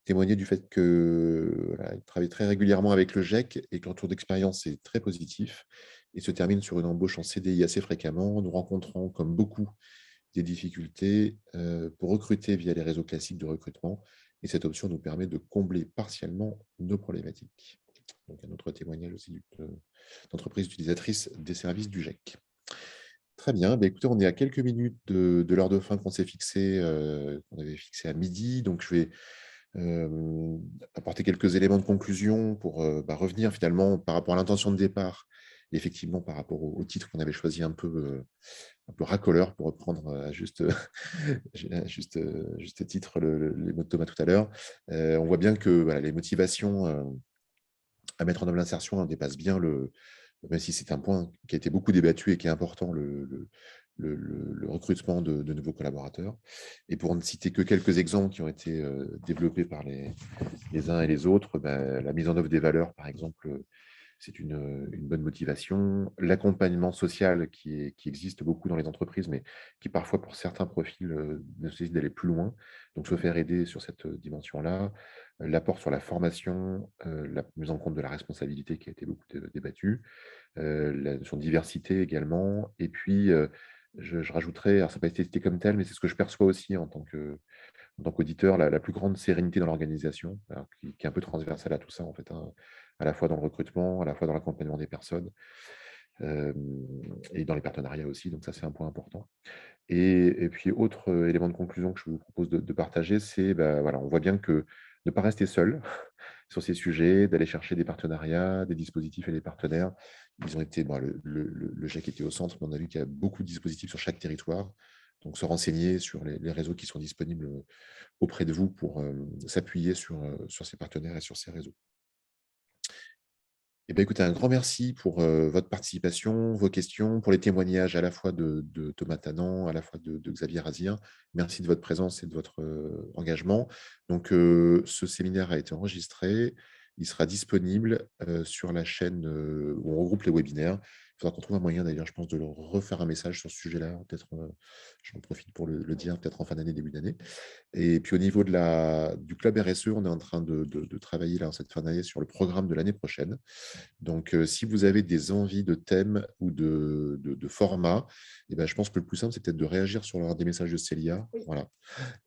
témoigner du fait qu'elle travaille très régulièrement avec le GEC et que le retour d'expérience est très positif et se termine sur une embauche en CDI assez fréquemment. Nous rencontrons, comme beaucoup, des difficultés pour recruter via les réseaux classiques de recrutement. Et cette option nous permet de combler partiellement nos problématiques. Donc, un autre témoignage aussi d'entreprise utilisatrice des services du GEC. Très bien. Écoutez, on est à quelques minutes de l'heure de fin qu'on s'est fixée, qu'on avait fixée à midi. Donc, je vais apporter quelques éléments de conclusion pour revenir finalement par rapport à l'intention de départ et effectivement par rapport au titre qu'on avait choisi un peu racoleur, pour reprendre à juste titre les mots de Thomas tout à l'heure. On voit bien que les motivations à mettre en œuvre l'insertion dépassent bien même si c'est un point qui a été beaucoup débattu et qui est important, le recrutement de nouveaux collaborateurs. Et pour ne citer que quelques exemples qui ont été développés par les uns et les autres, la mise en œuvre des valeurs, par exemple, c'est une bonne motivation. L'accompagnement social qui existe beaucoup dans les entreprises, mais qui parfois, pour certains profils, nécessite d'aller plus loin. Donc, se faire aider sur cette dimension-là. L'apport sur la formation, la mise en compte de la responsabilité qui a été beaucoup débattue. La notion de diversité également. Et puis, je rajouterais, alors ça n'a pas été cité comme tel, mais c'est ce que je perçois aussi en tant qu'auditeur, la plus grande sérénité dans l'organisation, qui est un peu transversale à tout ça, en fait, hein, à la fois dans le recrutement, à la fois dans l'accompagnement des personnes, et dans les partenariats aussi. Donc ça, c'est un point important. Et puis, autre élément de conclusion que je vous propose de partager, c'est, on voit bien que ne pas rester seul sur ces sujets, d'aller chercher des partenariats, des dispositifs et des partenaires. Ils ont été, le GEC était au centre, mais on a vu qu'il y a beaucoup de dispositifs sur chaque territoire. Donc, se renseigner sur les réseaux qui sont disponibles auprès de vous pour s'appuyer sur ces partenaires et sur ces réseaux. Écoutez, un grand merci pour votre participation, vos questions, pour les témoignages à la fois de Thomas Tannant, à la fois de Xavier Razien. Merci de votre présence et de votre engagement. Donc, ce séminaire a été enregistré. Il sera disponible sur la chaîne où on regroupe les webinaires. faudra qu'on trouve un moyen, d'ailleurs, je pense, de leur refaire un message sur ce sujet-là. Peut-être, j'en profite pour le dire, peut-être en fin d'année, début d'année. Et puis, au niveau du club RSE, on est en train de travailler là, en cette fin d'année sur le programme de l'année prochaine. Donc, si vous avez des envies de thèmes ou de formats, eh ben, je pense que le plus simple, c'est peut-être de réagir sur l'un des messages de Célia, voilà,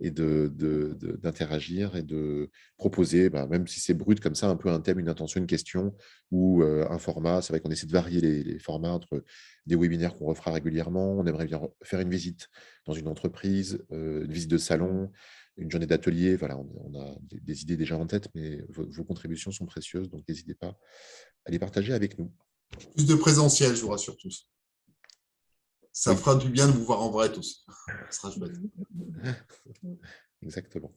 et d'interagir et de proposer, même si c'est brut comme ça, un peu un thème, une intention, une question ou un format. C'est vrai qu'on essaie de varier les formats entre des webinaires qu'on refera régulièrement. On aimerait bien faire une visite dans une entreprise, une visite de salon, une journée d'atelier. Voilà, on a des idées déjà en tête, mais vos contributions sont précieuses, donc n'hésitez pas à les partager avec nous. Plus de présentiel, je vous rassure tous. Ça fera du bien de vous voir en vrai tous. Ça sera chouette. Exactement.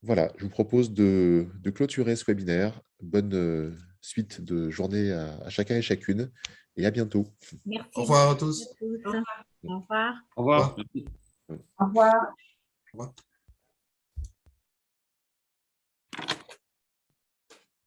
Voilà, je vous propose de clôturer ce webinaire. Bonne suite de journée à chacun et chacune, et à bientôt. Merci. Au revoir à tous. Au revoir. Au revoir. Au revoir. Au revoir.